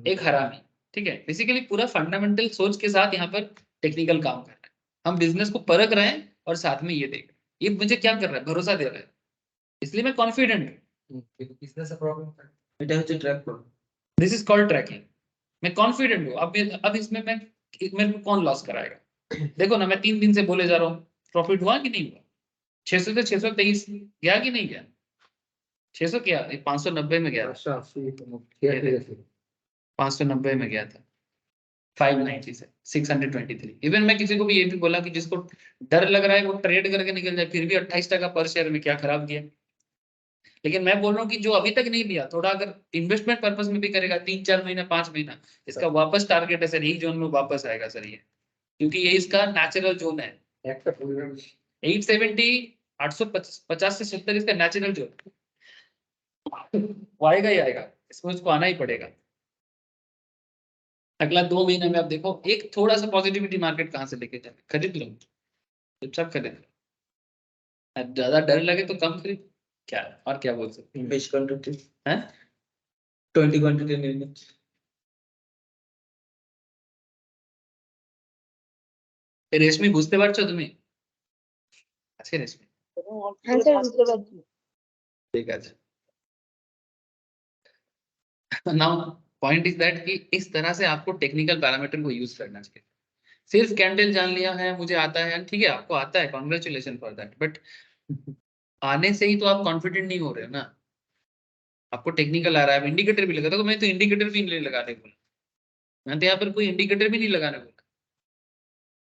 A: एक हरामी, ठीक है, बेसिकली पूरा फंडामेंटल सोच के साथ यहाँ पर टेक्निकल काम कर रहे हैं, हम बिजनेस को परख रहे हैं और साथ में ये देख रहे हैं, ये मुझे क्या कर रहा है, भरोसा दे रहा है, इसलिए मैं कॉन्फिडेंट हूँ।
C: বিজনেসে প্রবলেম এটা হচ্ছে ট্র্যাক করো।
A: दिस इज कॉल्ड ट्रैकिंग, मैं कॉन्फिडेंट हूँ। अब इसमें मैं, मेरे को कौन लॉस कराएगा। देखो ना, मैं 3 दिन से बोले जा रहा हूँ, प्रॉफिट हुआ कि नहीं हुआ, 600 से 623 गया कि नहीं गया, 600 क्या 590 में गया था, 590 में गया था, 590 से 623। इवन मैं किसी को भी ये भी बोला कि जिसको डर लग रहा है वो ट्रेड करके निकल जाए, फिर भी 28 टका पर शेयर में क्या खराब किया। लेकिन मैं बोल रहा हूँ कि जो अभी तक नहीं लिया, थोड़ा अगर इन्वेस्टमेंट पर्पस में भी करेगा, 3-4 महीना 5 महीना, इसका वापस टारगेट है सर, यही जोन में वापस आएगा सर ये, क्योंकि ये इसका नेचुरल जोन है। 870 850 से 70 इसका नेचुरल जोन, वो आएगा ही आएगा, इसमें उसको आना ही पड़ेगा। अगला 2 महीने में आप देखो एक थोड़ा सा पॉजिटिविटी मार्केट कहाँ से लेके जाए, खरीद लो, चुपचाप खरीद लो, ज्यादा डर लगे तो कम खरीद, क्या और क्या बोल सकते हैं,
C: বেশ কোয়ান্টিটি
A: हैं?
C: 20 কোয়ান্টিটি নিয়ে নিন।
A: রেশমি বুঝতে পারছো তুমি? আছে রেশমি?
B: হ্যাঁ স্যার বুঝতে পারছি।
A: ঠিক আছে। नाउ पॉइंट इज दैट कि इस तरह से आपको टेक्निकल पैरामीटर को यूज करना चाहिए। सिर्फ कैंडल जान लिया है, मुझे आता है, ठीक है, आपको आता है, कॉन्ग्रेचुलेशन फॉर दैट, बट आने से ही तो आप कॉन्फिडेंट नहीं हो रहे हो ना, आपको टेक्निकल आ रहा है, इंडिकेटर भी लगा, तो मैं तो इंडिकेटर भी नहीं लगाने बोला, मैं तो यहाँ पर कोई इंडिकेटर भी नहीं लगाने बोला।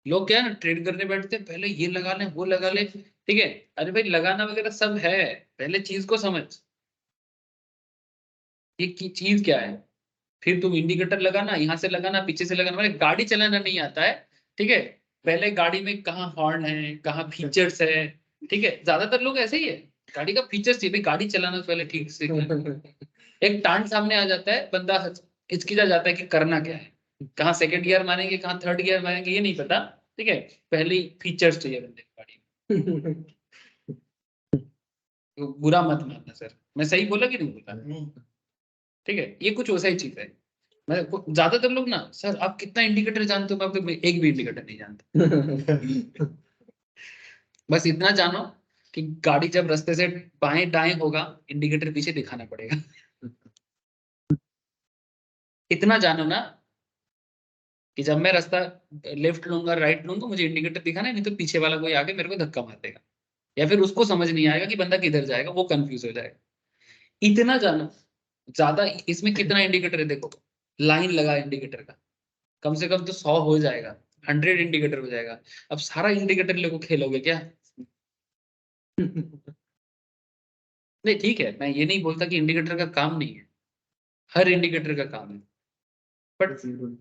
A: लोग क्या है ना, ट्रेड करने बैठते हैं, पहले ये लगा ले वो लगा ले, ठीक है, अरे भाई लगाना वगैरह सब है, पहले चीज को समझ, ये चीज क्या है, फिर तुम इंडिकेटर लगाना, यहाँ से लगाना, पीछे से लगाना, मतलब गाड़ी चलाना नहीं आता है, ठीक है, पहले गाड़ी में कहाँ हॉर्न है, कहाँ फीचर्स है, ठीक है, ज्यादातर लोग ऐसे ही है, गाड़ी का फीचर्स चाहिए, गाड़ी चलाना तो पहले ठीक से, एक टांड सामने आ जाता है, बंदा हिचकिचा जाता है कि करना क्या है, कहाँ सेकंड गियर मारेंगे, कहाँ थर्ड गियर मारेंगे, ये नहीं पता, ठीक है, पहले ही फीचर्स चाहिए बंदे की गाड़ी में। बुरा मत मानना सर, मैं सही बोला कि नहीं बोला? ठीक है, ये कुछ वैसा ही चीज है। मैं ज्यादातर लोग ना, सर आप कितना इंडिकेटर जानते हो? मैं आपको एक भी इंडिकेटर नहीं जानता। बस इतना जानो कि गाड़ी जब रास्ते से बाएं दाएं होगा, इंडिकेटर पीछे दिखाना पड़ेगा। इतना जानो ना कि जब मैं रास्ता लेफ्ट लूंगा राइट लूंगा, मुझे इंडिकेटर दिखाना है, नहीं तो पीछे वाला कोई आके मेरे को धक्का मार देगा, या फिर उसको समझ नहीं आएगा कि बंदा किधर जाएगा, वो कंफ्यूज हो जाएगा। इतना जानो। ज्यादा इसमें कितना इंडिकेटर है देखो, लाइन लगा इंडिकेटर का, कम से कम तो 100 हो जाएगा, 100 इंडिकेटर हो जाएगा। अब सारा इंडिकेटर लेको खेलोगे क्या? नहीं ठीक है, मैं ये नहीं बोलता कि इंडिकेटर का काम नहीं है, हर इंडिकेटर का काम है, बट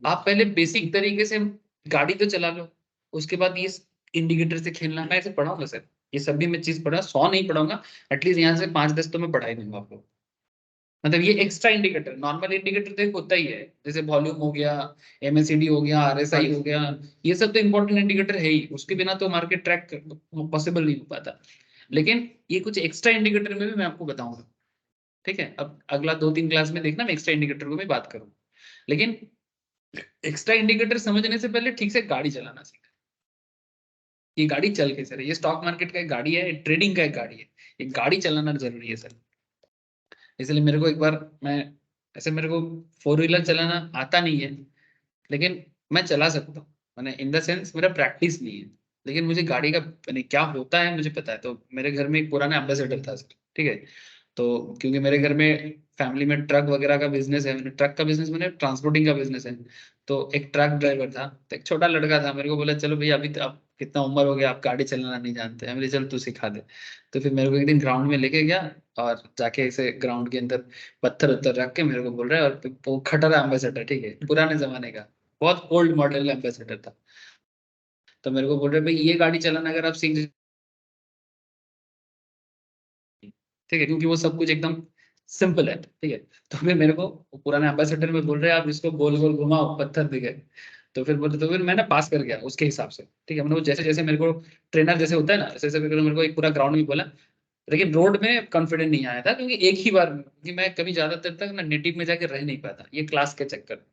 A: आप पहले बेसिक तरीके से गाड़ी तो चला लो, उसके बाद ये इंडिकेटर से खेलना। मैं ऐसे पढ़ाऊंगा सर, ये सभी मैं चीज पढ़ा, 100 नहीं पढ़ाऊंगा, एटलीस्ट यहाँ से 5-10 तो मैं पढ़ा ही दूंगा आपको। मतलब ये एक्स्ट्रा इंडिकेटर, नॉर्मल इंडिकेटर तो एक होता ही है, जैसे वॉल्यूम हो गया, एमएससीडी हो गया, आरएसआई हो गया, ये सब तो इंपॉर्टेंट इंडिकेटर है ही, उसके बिना तो मार्केट ट्रैक पॉसिबल नहीं हो पाता। लेकिन ये कुछ एक्स्ट्रा इंडिकेटर में भी मैं आपको बताऊंगा, ठीक है? अब अगला 2-3 क्लास में देखना, मैं एक्स्ट्रा इंडिकेटर को भी बात करूँ। लेकिन एक्स्ट्रा इंडिकेटर समझने से पहले ठीक से गाड़ी चलाना सीखना। ये गाड़ी चल कैसे रही है, ये स्टॉक मार्केट का एक गाड़ी है, ट्रेडिंग का एक गाड़ी है, ये गाड़ी चलाना जरूरी है सर। इसलिए मेरे को एक बार, मैं ऐसे मेरे को 4 व्हीलर चलाना आता नहीं है, लेकिन मैं चला सकता हूँ, मैंने इन द सेंस मेरा प्रैक्टिस नहीं है, लेकिन मुझे गाड़ी का यानी क्या होता है मुझे पता है। तो मेरे घर में एक पुराना एम्बेसडर था सर, ठीक है? तो क्योंकि मेरे घर में फैमिली में ट्रक वगैरह का बिजनेस है, मैंने ट्रक का बिजनेस, मैंने ट्रांसपोर्टिंग का बिजनेस है। तो एक ट्रक ड्राइवर था, तो एक छोटा लड़का था, मेरे को बोला चलो भैया अभी तो आप कितना उम्र हो गया, आप गाड़ी चलाना नहीं जानते हैं, मेरे चल तू सिखा दे। तो फिर मेरे को एक दिन ग्राउंड में लेके गया, और जाके ऐसे ग्राउंड के अंदर पत्थर उत्तर रख के मेरे को बोल रहा है, और वो खटारा एम्बेसडर, ठीक है, पुराने जमाने का, बहुत ओल्ड मॉडल एम्बेसडर था। तो मेरे को बोल रहे भाई ये गाड़ी चलाना अगर आप सीख, ठीक है, क्योंकि वो सब कुछ एकदम सिंपल है, ठीक है। तो फिर मेरे को वो पुराना एम्बेसडर में बोल रहे हैं आप इसको गोल गोल घुमाओ, पत्थर दिखे। तो फिर बोले, तो फिर मैं ना पास कर गया उसके हिसाब से, ठीक है। मैंने वो जैसे जैसे मेरे को ट्रेनर जैसे होता है ना, जैसे जैसे मेरे को एक पूरा ग्राउंड में बोला, लेकिन रोड में कॉन्फिडेंट नहीं आया था, क्योंकि एक ही बार में, क्योंकि मैं कभी ज्यादातर तक ना नेटिव में जाके रह नहीं पाता, ये क्लास के चक्कर में।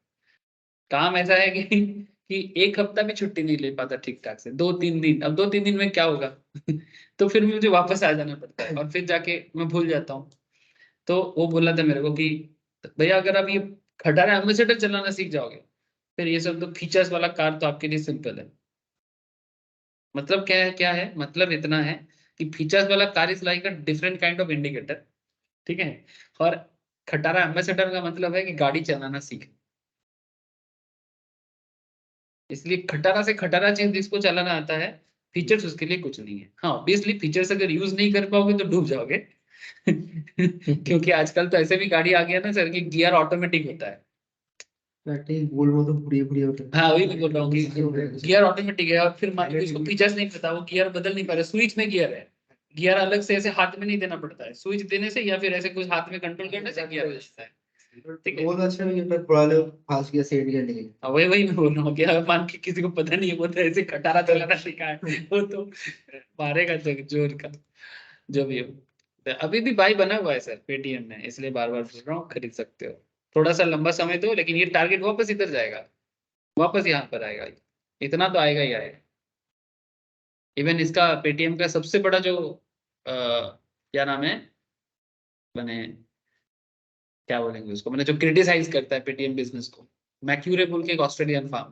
A: काम ऐसा है कि एक हफ्ता भी छुट्टी नहीं ले पाता ठीक ठाक से, 2-3 दिन, अब 2-3 दिन में क्या होगा? तो फिर मुझे वापस आ जाना पड़ता है, और फिर जाके मैं भूल जाता हूँ। तो वो बोला था मेरे को कि भैया अगर आप ये खटारा एम्बेसडर चलाना सीख जाओगे, फिर ये सब तो फीचर्स वाला कार तो आपके लिए सिंपल है। मतलब क्या है, मतलब इतना है कि फीचर्स वाला car is like a different kind of indicator, ठीक है। और खटारा एम्बेसडर का मतलब है कि गाड़ी चलाना सीख। इसलिए खटारा से खटारा चीज जिसको चलाना आता है, फीचर्स उसके लिए कुछ नहीं है। हाँ ऑब्वियसली फीचर्स अगर यूज नहीं कर पाओगे तो डूब जाओगे। क्योंकि आजकल तो ऐसे भी गाड़ी आ गया ना सर कि गियर ऑटोमेटिक होता है।
C: बोल तो पूरी पूरी होते हैं।
A: हाँ वही मैं बोल रहा हूँ कि गियर ऑटोमेटिक है, और फिर मान लो इसको फीचर्स नहीं पता, वो गियर बदल नहीं पा रहा, स्विच में गियर है, गियर अलग से ऐसे हाथ में नहीं देना पड़ता है, स्विच देने से या फिर ऐसे कुछ हाथ में कंट्रोल करने से गियर बजता है, ठीक है।
C: बहुत अच्छा नहीं है, थोड़ा लोग फास्ट गया सेट गया नहीं।
A: हाँ, वही वही मैं बोल रहा हूँ कि अगर मान के किसी को पता नहीं है, वो तो ऐसे खटारा चलाना सीखा है, वो तो मारेगा जोर का, जो भी हो। तो अभी भी भाई बना हुआ है सर पेटीएम में, इसलिए बार बार बोल रहा हूँ खरीद सकते हो। थोड़ा सा लंबा समय दो, लेकिन ये टारगेट वापस इधर जाएगा, वापस यहाँ पर आएगा, इतना तो आएगा ही आएगा। इवन इसका पेटीएम का सबसे बड़ा जो क्या नाम है, मैंने क्या बोलेंगे उसको, मैंने जो क्रिटिसाइज करता है पेटीएम बिजनेस को, मैक्यूरे बोल के एक ऑस्ट्रेलियन फार्म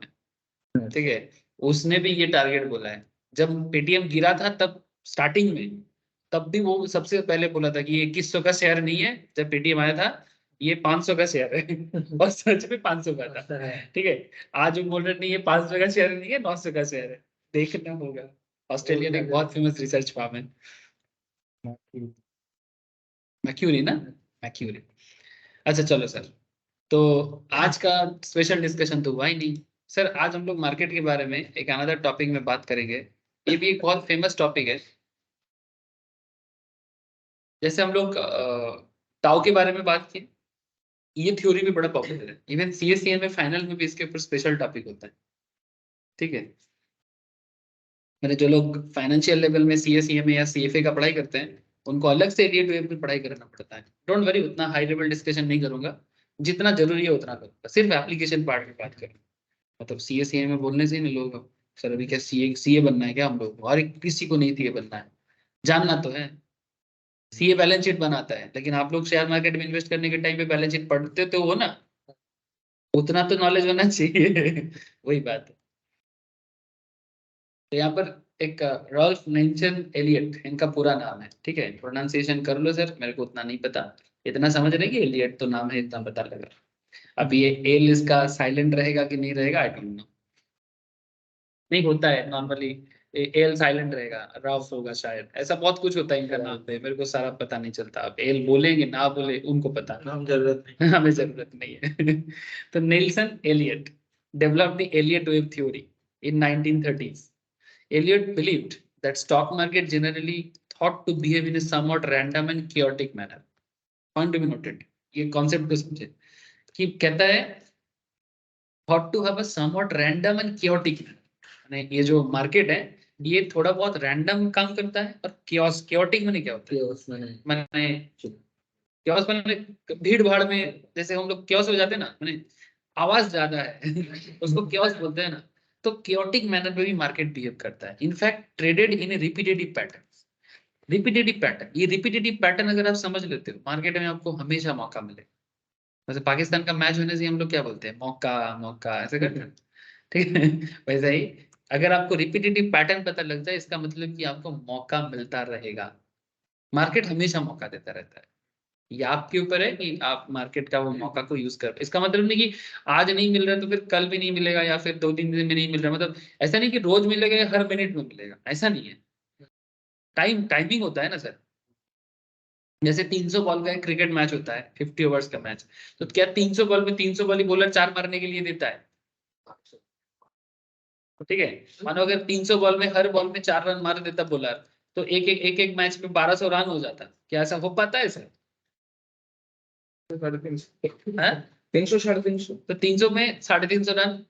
A: है, ठीक है। उसने भी ये टारगेट बोला है। जब पेटीएम गिरा था तब स्टार्टिंग में, तब भी वो सबसे पहले बोला था कि ये 2100 का शेयर नहीं है, जब पेटीएम आया था ये 500 का शेयर है। और सच में 500 का था, ठीक है। आज वो बोल रहे नहीं ये 500 का शेयर नहीं है, 900 का शेयर है, देखना होगा। ऑस्ट्रेलिया में एक बहुत फेमस रिसर्च फार्म है, मैक्यूरी ना, मैक्यूरी। अच्छा चलो सर, तो आज का स्पेशल डिस्कशन तो हुआ ही नहीं सर। आज हम लोग मार्केट के बारे में एक अनदर टॉपिक में बात करेंगे, ये भी एक बहुत फेमस टॉपिक है। जैसे हम लोग टाउ के बारे में बात की, ये थ्योरी भी बड़ा पॉपुलर है, इवन सीएससीए में फाइनल में भी इसके ऊपर स्पेशल टॉपिक होता है, ठीक है। मैंने जो लोग फाइनेंशियल लेवल में सीएससीए में या सीएफए का पढ़ाई करते हैं, उनको अलग से एलियट वेव में पढ़ाई करना पड़ता है। डोंट वरी, उतना हाई लेवल डिस्कशन नहीं करूंगा, जितना जरूरी है उतना करूंगा, सिर्फ एप्लीकेशन पार्ट में बात करूंगा। मतलब सीए में बोलने से ही नहीं लोग सर अभी क्या सीए बनना है क्या हम लोग, और किसी को नहीं सीए बनना है, जानना तो है। सीए बैलेंस शीट बनाता है, लेकिन आप लोग शेयर मार्केट में इन्वेस्ट करने के टाइम पे बैलेंस शीट पढ़ते तो हो ना, उतना तो नॉलेज होना चाहिए। वही बात है। तो यहाँ पर एक रॉल्फ नेल्सन एलियट इनका पूरा नाम है, ठीक है, प्रोनाउंसिएशन कर लो सर, मेरे को उतना नहीं पता, इतना समझ रहे कि एलियट तो नाम है, इतना पता लगा। अब ये एल इसका साइलेंट रहेगा कि नहीं रहेगा, आई डोंट नो, नहीं होता है नॉर्मली एल साइलेंट रहेगा, राफ होगा शायद, ऐसा बहुत कुछ होता है इनका नाम पे, मेरे को सारा पता नहीं चलता, अब एल बोलेंगे ना बोले उनको पता,
C: नाम जरूरत नहीं।
A: हमें जरूरत नहीं है। तो Nelson Elliott developed the Elliott wave theory in 1930s. Elliott believed that stock market generally thought to behave in a somewhat random and chaotic manner. Point to be noted. ये concept को समझे कि कहता है thought to have a somewhat random and chaotic manner. यानी ये जो market है ये थोड़ा बहुत रैंडम काम करता है, और chaos chaotic माने क्या होता है, माने chaos माने भीड़ भाड़ में, जैसे हम लोग chaos हो जाते हैं ना, माने आवाज ज्यादा है उसको chaos बोलते हैं ना, तो chaotic मैनर में भी मार्केट बिहेव करता है। In fact traded in A repetitive pattern, repetitive pattern, ये रिपीटेटिव पैटर्न अगर आप समझ लेते हो मार्केट में आपको हमेशा मौका मिलेगा। वैसे पाकिस्तान का मैच होने से हम लोग क्या बोलते हैं, मौका मौका ऐसे करते हैं, ठीक है। वैसे ही अगर आपको रिपीटेटिव पैटर्न पता लग जाए, इसका मतलब कि आपको मौका मिलता रहेगा, मार्केट हमेशा मौका देता रहता है। ये आपके ऊपर है कि आप मार्केट का वो मौका को यूज कर, इसका मतलब नहीं कि आज नहीं मिल रहा तो फिर कल भी नहीं मिलेगा, या फिर 2-3 दिन में नहीं मिल रहा, मतलब ऐसा नहीं कि रोज मिलेगा या हर मिनट में मिलेगा, ऐसा नहीं है। टाइमिंग होता है ना सर, जैसे 300 बॉल का क्रिकेट मैच होता है, 50 ओवर्स का मैच, तो क्या 300 बॉल में 300 बॉल ही बॉलर 4 मारने के लिए देता है, ठीक है। मानो अगर 300 बॉल में हर बॉल में 4 रन मार देता बॉलर, तो एक मैच में 1200 रन हो जाता, क्या ऐसा हो पाता है सर?
C: 300 350
A: तो 300 में 350 रन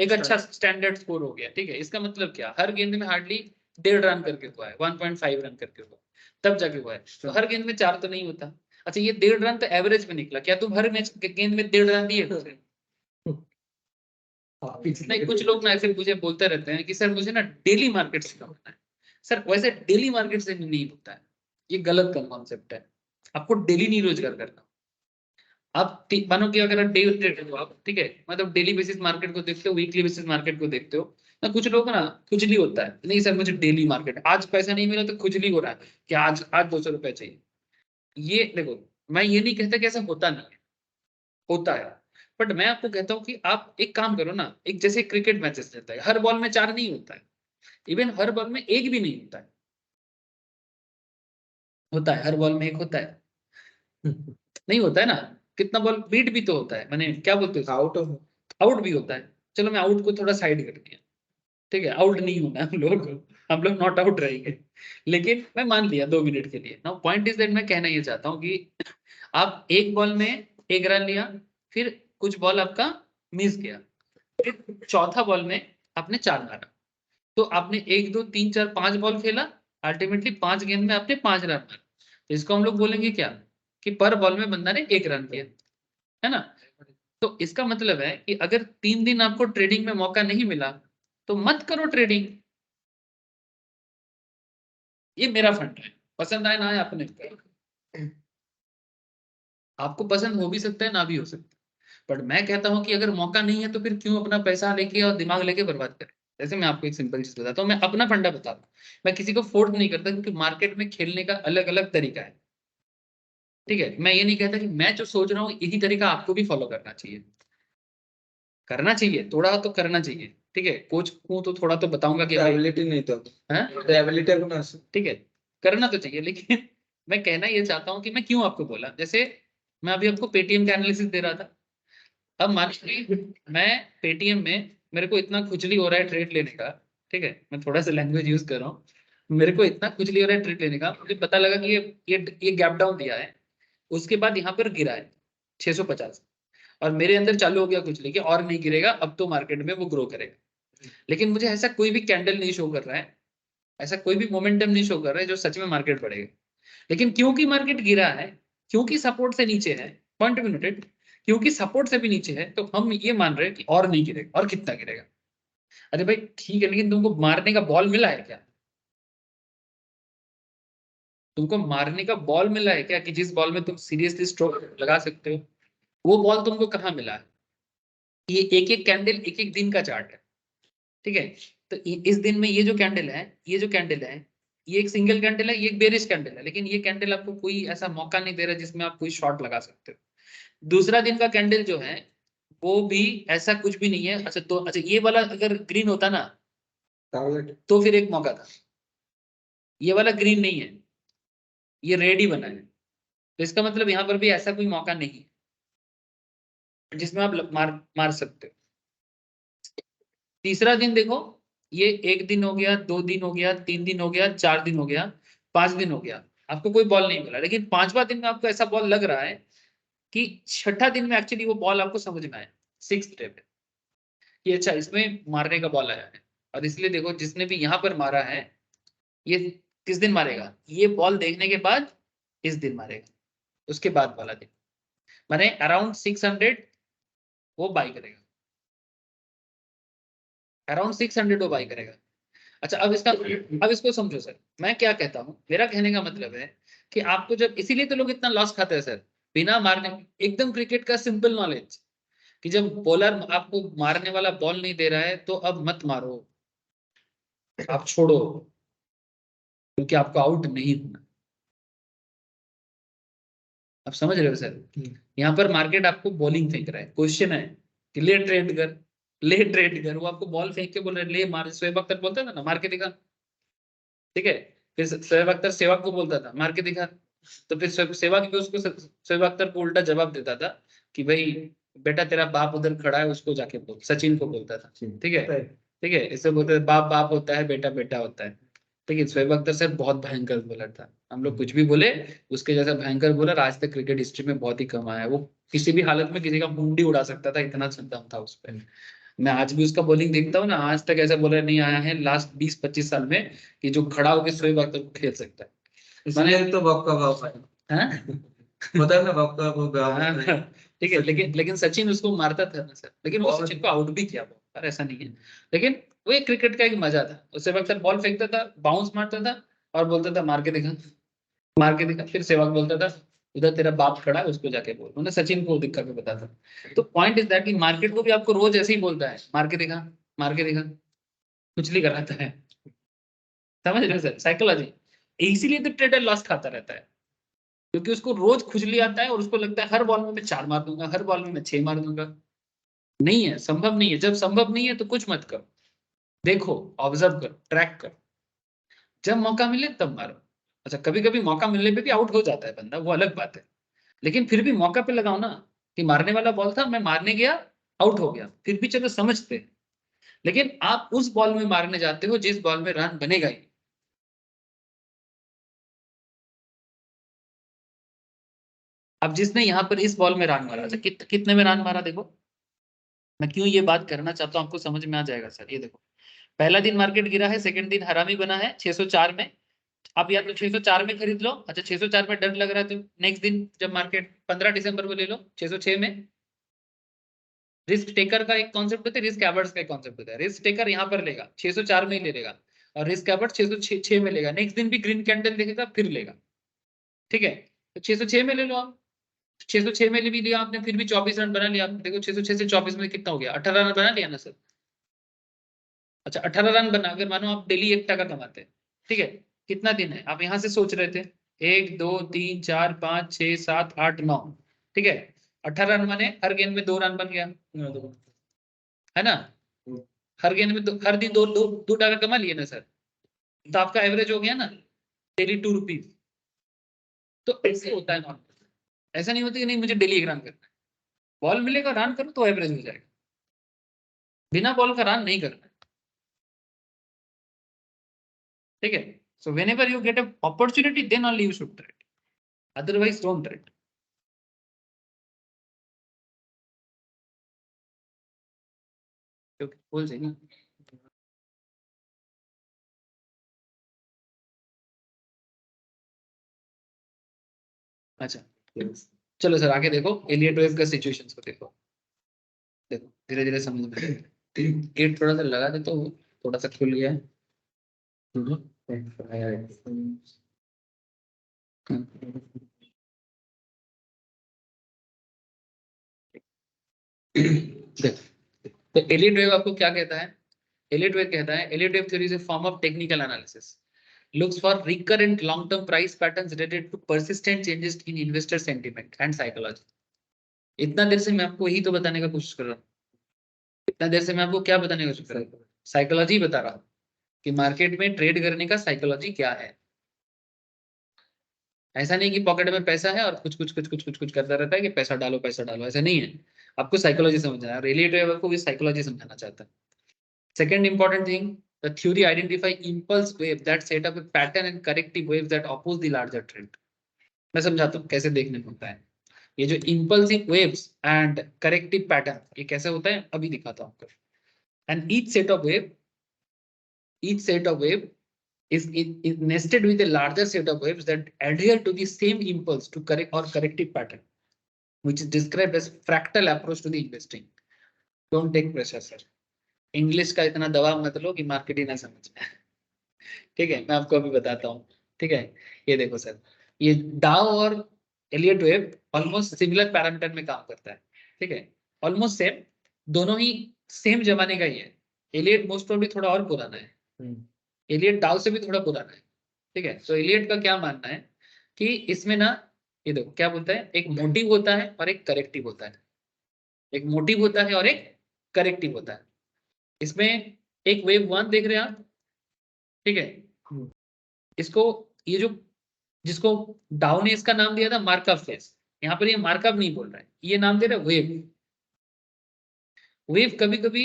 A: एक अच्छा स्टैंडर्ड स्कोर हो गया, ठीक है। इसका मतलब क्या, हर गेंद में हार्डली 1.5 रन करके हुआ है, 1.5 रन करके हुआ तब जाके हुआ है, तो हर गेंद में 4 तो नहीं होता। अच्छा ये 1.5 रन तो एवरेज में निकला, क्या तुम हर मैच गेंद में 1.5 रन दिए? नहीं, कुछ लोग ना ऐसे मुझे बोलते रहते हैं कि सर मुझे ना डेली मार्केट से करना है। सर वैसे डेली मार्केट से नहीं होता है, ये गलत कॉन्सेप्ट है, आपको डेली नहीं रोजगार करना। आप मानो कि अगर डे ट्रेडर हो आप, ठीक है, मतलब डेली बेसिस मार्केट को देखते हो, वीकली बेसिस मार्केट को देखते हो ना, कुछ लोग ना खुजली होता है, नहीं सर मुझे डेली मार्केट, आज पैसा नहीं मिला तो खुजली हो रहा है कि आज आज 200 रुपए चाहिए। ये देखो, मैं ये नहीं कहता कि ऐसा होता नहीं है, होता है, बट मैं आपको कहता हूँ कि आप एक काम करो ना, एक जैसे क्रिकेट मैचेस चलता है, हर बॉल में 4 नहीं होता है, इवन हर बॉल में एक भी नहीं होता है, होता है हर बॉल में एक होता है, नहीं होता है ना, कितना बॉल बीट भी तो होता है, मैंने क्या बोलते हो, आउट भी होता है। चलो मैं आउट को थोड़ा साइड कर दिया, ठीक है, आउट नहीं होना हम लोग नॉट आउट रहेंगे, लेकिन मैं मान लिया 2 मिनट के लिए। नाउ पॉइंट इज दैट मैं कहना ये चाहता हूँ कि आप एक बॉल में 1 रन लिया, फिर कुछ बॉल आपका मिस गया, फिर चौथा बॉल में आपने 4 मारा, तो आपने 1 2 3 4 5 बॉल खेला, अल्टीमेटली 5 गेंद में आपने 5 रन मारा, तो इसको हम लोग बोलेंगे क्या कि पर बॉल में बंदा ने 1 रन किया, है ना। तो इसका मतलब है कि अगर 3 दिन आपको ट्रेडिंग में मौका नहीं मिला तो मत करो ट्रेडिंग, ये मेरा फंड है, पसंद आए ना आए अपने ऊपर। आपको पसंद हो भी सकता है ना भी हो सकता है, बट मैं कहता हूं कि अगर मौका नहीं है तो फिर क्यों अपना पैसा लेके और दिमाग लेके बर्बाद करें। जैसे मैं आपको एक सिंपल चीज बताता हूँ, मैं अपना फंडा बताता हूँ, मैं किसी को फोर्स नहीं करता, क्योंकि मार्केट में खेलने का अलग अलग तरीका है, ठीक है। मैं ये नहीं कहता कि मैं जो सोच रहा हूँ यही तरीका आपको भी फॉलो करना चाहिए, करना चाहिए, थोड़ा तो करना चाहिए, ठीक है। कोच हूँ तो थोड़ा तो बताऊंगा कि
C: एबिलिटी नहीं तो एबिलिटी को ना,
A: ठीक है, करना तो चाहिए, लेकिन मैं कहना ये चाहता हूँ कि मैं क्यों आपको बोला, जैसे मैं अभी आपको पेटीएम का एनालिसिस दे रहा था, अब मान लीजिए मैं पेटीएम में मेरे को इतना खुजली हो रहा है ट्रेड लेने का, ठीक है, मैं थोड़ा सा लैंग्वेज यूज कर रहा हूँ, मेरे को इतना खुजली हो रहा है ट्रेड लेने का, मुझे पता लगा कि ये गैप डाउन दिया है, उसके बाद यहाँ पर गिरा है 650, और मेरे अंदर चालू हो गया खुजली कि और नहीं गिरेगा, अब तो मार्केट में वो ग्रो करेगा, लेकिन मुझे ऐसा कोई भी कैंडल नहीं शो कर रहा है, ऐसा कोई भी मोमेंटम नहीं शो कर रहा है जो सच में मार्केट बढ़ेगा। लेकिन क्योंकि मार्केट गिरा है, क्योंकि सपोर्ट से नीचे है, पॉइंट बी नोटेड, क्योंकि सपोर्ट से भी नीचे है, तो हम ये मान रहे हैं कि और नहीं गिरेगा, और कितना गिरेगा। अरे भाई ठीक है, लेकिन तुमको मारने का बॉल मिला है क्या? तुमको मारने का बॉल मिला है क्या, कि जिस बॉल में तुम सीरियसली स्ट्रोक लगा सकते हो? वो बॉल तुमको कहाँ मिला है? ये एक एक कैंडल एक एक दिन का चार्ट है, ठीक है। तो इस दिन में ये जो कैंडल है, ये जो कैंडल है, ये एक सिंगल कैंडल है, ये एक बेरिश कैंडल है, लेकिन ये कैंडल आपको कोई ऐसा मौका नहीं दे रहा जिसमें आप कोई शॉर्ट लगा सकते हो। दूसरा दिन का कैंडल जो है वो भी ऐसा कुछ भी नहीं है। अच्छा तो अच्छा, ये वाला अगर ग्रीन होता ना
C: टारगेट
A: तो फिर एक मौका था। ये वाला ग्रीन नहीं है, ये रेड ही बना है, तो इसका मतलब यहाँ पर भी ऐसा कोई मौका नहीं है जिसमें आप मार सकते हो। तीसरा दिन देखो, ये एक दिन हो गया, 2 दिन हो गया, 3 दिन हो गया, 4 दिन हो गया, 5 दिन हो गया, आपको कोई बॉल नहीं मिला। लेकिन पांचवा दिन में आपको ऐसा बॉल लग रहा है कि छठा दिन में एक्चुअली वो बॉल आपको समझ में आया, सिक्स डे पे, कि अच्छा इसमें मारने का बॉल आया है। और इसलिए देखो, जिसने भी यहाँ पर मारा है, ये किस दिन मारेगा? ये बॉल देखने के बाद इस दिन मारेगा, उसके बाद वाला दिन, माने अराउंड 600 वो बाई करेगा, अराउंड 600 वो बाई करेगा। अच्छा अब इसको समझो सर, मैं क्या कहता हूँ, मेरा कहने का मतलब है कि आपको जब, इसीलिए तो लोग इतना लॉस खाते हैं सर, बिना मारने। एकदम क्रिकेट का सिंपल नॉलेज, कि जब बॉलर आपको मारने वाला बॉल नहीं दे रहा है तो अब मत मारो, आप छोड़ो, क्योंकि आपको आउट नहीं होना। आप समझ रहे हो सर? यहाँ पर मार्केट आपको बॉलिंग फेंक रहा है, क्वेश्चन है कि ले ट्रेड कर, ले ट्रेड कर, वो आपको बॉल फेंक के बोल रहे ले मार। शोएब अख्तर बोलता था ना, मार के दिखा, ठीक है। फिर शोएब अख्तर सहवाग को बोलता था मार के दिखा, तो फिर सहवाग भी उसको, शोएब अख्तर को उल्टा जवाब देता था कि भाई बेटा तेरा बाप उधर खड़ा है, उसको जाके बोल, सचिन को बोलता था, ठीक है, ठीक है। इससे बोलते थे बाप बाप होता है, बेटा बेटा होता है। लेकिन शोएब अख्तर सर बहुत भयंकर बॉलर था, हम लोग कुछ भी बोले, उसके जैसा भयंकर बॉलर आज तक क्रिकेट हिस्ट्री में बहुत ही कम आया है। वो किसी भी हालत में किसी का मुंडी उड़ा सकता था, इतना दम था उस पर। मैं आज भी उसका बॉलिंग देखता हूँ ना, आज तक ऐसा बॉलर नहीं आया है लास्ट 20-25 साल में कि जो खड़ा होकर शोएब अख्तर को खेल सकता है।
C: इसलिए तो बाप का बाप है,
A: हाँ?
C: पता है ना, बाप का वो बाप है।
A: हाँ, ठीक है, लेकिन सचिन उसको मारता था ना सर, लेकिन वो सचिन को आउट भी किया बहुत बार, ऐसा नहीं है। लेकिन वो एक क्रिकेट का एक मजा था, उससे अक्सर बॉल फेंकता था, बाउंस मारता था, और बोलता था मार के दिखा, मार के दिखा। फिर सहवाग बोलता था उधर तेरा बाप खड़ा है, उसको जाके बोल, उन्हें सचिन को दिखा के बताता। तो पॉइंट इज दैट कि मार्केट को भी आपको रोज ऐसे ही बोलता है, मार के दिखा, मार के दिखा, कुचली कराता है। समझ रहे हो सर साइकोलॉजी? इसीलिए तो ट्रेडर लॉस खाता रहता है, क्योंकि उसको रोज खुजली आता है और उसको लगता है हर बॉल में मैं 4 मार दूंगा, हर बॉल में मैं 6 मार दूंगा। नहीं है, संभव नहीं है। जब संभव नहीं है तो कुछ मत करो, देखो, ऑब्जर्व करो, ट्रैक करो, जब मौका मिले तब मारो। अच्छा कभी कभी मौका मिलने पे भी आउट हो जाता है बंदा, वो अलग बात है, लेकिन फिर भी मौका पे लगाओ ना, कि मारने वाला बॉल था, मैं मारने गया, आउट हो गया, फिर भी चलो समझते हैं। लेकिन आप उस बॉल में मारने जाते हो जिस बॉल में रन बनेगा ही। अब जिसने यहाँ पर इस बॉल में रन मारा था, कितने में रन मारा देखो। मैं क्यों ये बात करना चाहता हूँ, आपको समझ में आ जाएगा सर। ये देखो, पहला दिन मार्केट गिरा है, सेकंड दिन हरामी बना है 604 में। आप या तो 604 में खरीद लो, अच्छा 604 में डर लग रहा है तो नेक्स्ट दिन जब मार्केट 15 दिसंबर को ले लो 606 में। रिस्क टेकर का एक कॉन्सेप्ट होता है, रिस्क एवर्ट्स का एक कॉन्सेप्ट होता है। रिस्क टेकर यहाँ पर लेगा 604 में ही ले लेगा, और रिस्क एवर्ट 606 में लेगा, नेक्स्ट दिन भी ग्रीन कैंडल देखेगा फिर लेगा, ठीक है। तो 606 में ले लो आप, 606 में भी लिया आपने, फिर भी 24 रन बना लिया आपने। देखो 606 से 24 में कितना हो गया, 18 रन बना लिया ना सर। अच्छा 18 रन बना, अगर मानो आप डेली 1 टका कमाते हैं, ठीक है, कितना दिन है आप यहाँ से सोच रहे थे, 1 2 3 4 5 6 7 8 9, ठीक है। 18 रन माने हर गेंद में 2 रन बन गया, है ना। हर गेंद में हर दिन 2 टका कमा लिए ना सर, तो आपका एवरेज हो गया ना डेली 2 रुपीज। तो ऐसे होता है नॉर्मल, ऐसा नहीं होता कि नहीं मुझे डेली 1 रन करना है। बॉल मिलेगा रन करो तो एवरेज हो जाएगा, बिना बॉल का रन नहीं करना है, ठीक है। So whenever you get a opportunity then only you should trade, otherwise don't trade. बोल सही। अच्छा चलो सर आगे देखो, एलियट वेव का सिचुएशंस को देखो धीरे धीरे समझ में। गेट थोड़ा सा लगा दे तो थोड़ा सा खुल गया है। देखो तो एलियट वेव आपको क्या कहता है? एलियट वेव कहता है, Elliott wave theory is a form of technical analysis looks for recurrent long term price patterns related to persistent changes in investor sentiment and psychology। इतना देर से मैं आपको यही तो बताने का कोशिश कर रहा हूँ, इतना देर से मैं आपको क्या बताने का कोशिश कर रहा हूँ? साइकोलॉजी बता रहा हूँ कि मार्केट में ट्रेड करने का साइकोलॉजी क्या है। ऐसा नहीं कि पॉकेट में पैसा है और कुछ करता रहता है कि पैसा डालो, ऐसा नहीं है। आपको साइकोलॉजी समझना है, रिलेटिव आपको भी साइकोलॉजी समझाना चाहता है। Second important thing, the theory identify impulse wave that set up a pattern and corrective waves that oppose the larger trend। मैं समझाता हूँ कैसे देखने को होता है ये जो impulsive waves and corrective pattern, ये कैसे होता है अभी दिखाता हूँ आपको। and each set of wave is nested with a larger set of waves that adhere to the same impulse to correct or corrective pattern, which is described as fractal approach to the investing। don't take pressure sir, English का इतना दबाव मत लो कि market ही ना समझ में। ठीक है, मैं आपको अभी बताता हूँ। ठीक है, ये देखो सर, ये डाउ और Elliott wave almost similar parameter में काम करता है। ठीक है, ऑलमोस्ट सेम, दोनों ही सेम जमाने का ही है। एलियट मोस्ट प्रोबेबली थोड़ा और पुराना है, एलियट डाउ से भी थोड़ा पुराना है। ठीक है, तो एलियट का क्या मानना है कि इसमें ना, ये देखो क्या बोलता है, एक मोटिव होता है और एक करेक्टिव होता है। एक मोटिव होता है और एक करेक्टिव होता है। इसमें एक वेव वन देख रहे हैं आप, ठीक है, इसको ये जो जिसको डाउ ने इसका नाम दिया था मार्कअप फेज, यहाँ पर ये मार्कअप नहीं बोल रहा है, ये नाम दे रहा है वेव। वेव कभी कभी,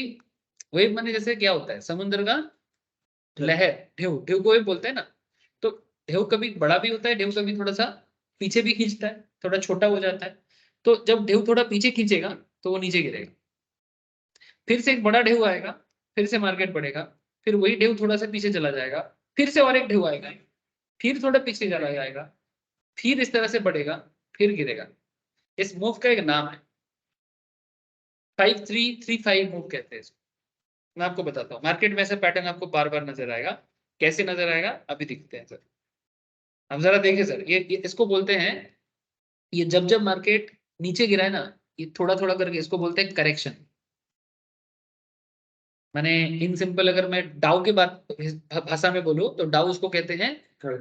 A: वेव माने जैसे क्या होता है, समुद्र का लहर, ढेउ, ढेउ को वेव बोलते हैं ना। तो ढेउ कभी बड़ा भी होता है, ढेउ कभी थोड़ा सा पीछे भी खींचता है, थोड़ा छोटा हो जाता है। तो जब ढेउ थोड़ा पीछे खींचेगा तो वो नीचे गिरेगा, फिर से एक बड़ा ढेउ आएगा, फिर से मार्केट बढ़ेगा, फिर वही ढेउ थोड़ा सा पीछे चला जाएगा, फिर से और एक ढेउ आएगा, फिर थोड़ा पीछे चला जाएगा, फिर इस तरह से बढ़ेगा, फिर गिरेगा। इस मूव का एक नाम है 5335 मूव कहते हैं इसको। मैं आपको बताता हूँ, मार्केट में ऐसा पैटर्न आपको बार बार नजर आएगा। कैसे नजर आएगा अभी दिखते हैं सर। अब जरा देखिए सर, ये इसको बोलते हैं, ये जब जब मार्केट नीचे गिरा है ना, ये थोड़ा थोड़ा करके इसको बोलते हैं करेक्शन। मैंने इन सिंपल अगर मैं डाउ के बाद भाषा में बोलूं तो डाउ उसको कहते हैं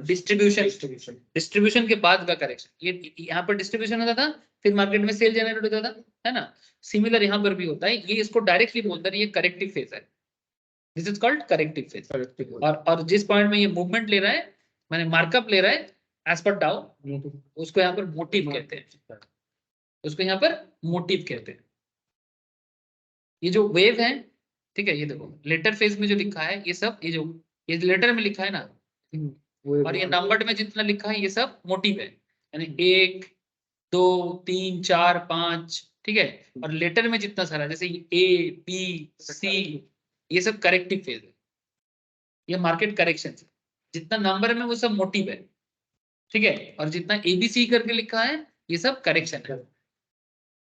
A: डिस्ट्रीब्यूशन। डिस्ट्रीब्यूशन के बाद का करेक्शन, ये यहाँ पर डिस्ट्रीब्यूशन होता था, फिर मार्केट में सेल जनरेट होता था, है ना। सिमिलर यहाँ पर भी होता है, ये इसको डायरेक्टली बोलते हैं, ये करेक्टिव फेज है, this is called corrective phase. और जिस पॉइंट में ये मूवमेंट ले रहा है, मैंने मार्कअप ले रहा है एज पर डाउ, उसको यहाँ पर मोटिव कहते हैं, उसको यहाँ पर मोटिव कहते हैं। ये जो वेव है, ठीक है, ये देखो लेटर फेज में जो लिखा है ये सब, ये लेटर में लिखा है ना, और ये नंबर्ड में जितना लिखा है ये सब मोटिव है, यानी 1 2 3 4 5, ठीक है। और लेटर में जितना सारा जैसे ए बी सी, ये सब करेक्टिव फेज है, ये मार्केट करेक्शन है। जितना नंबर में वो सब मोटिव है, ठीक है, और जितना एबीसी करके लिखा है ये सब करेक्शन है,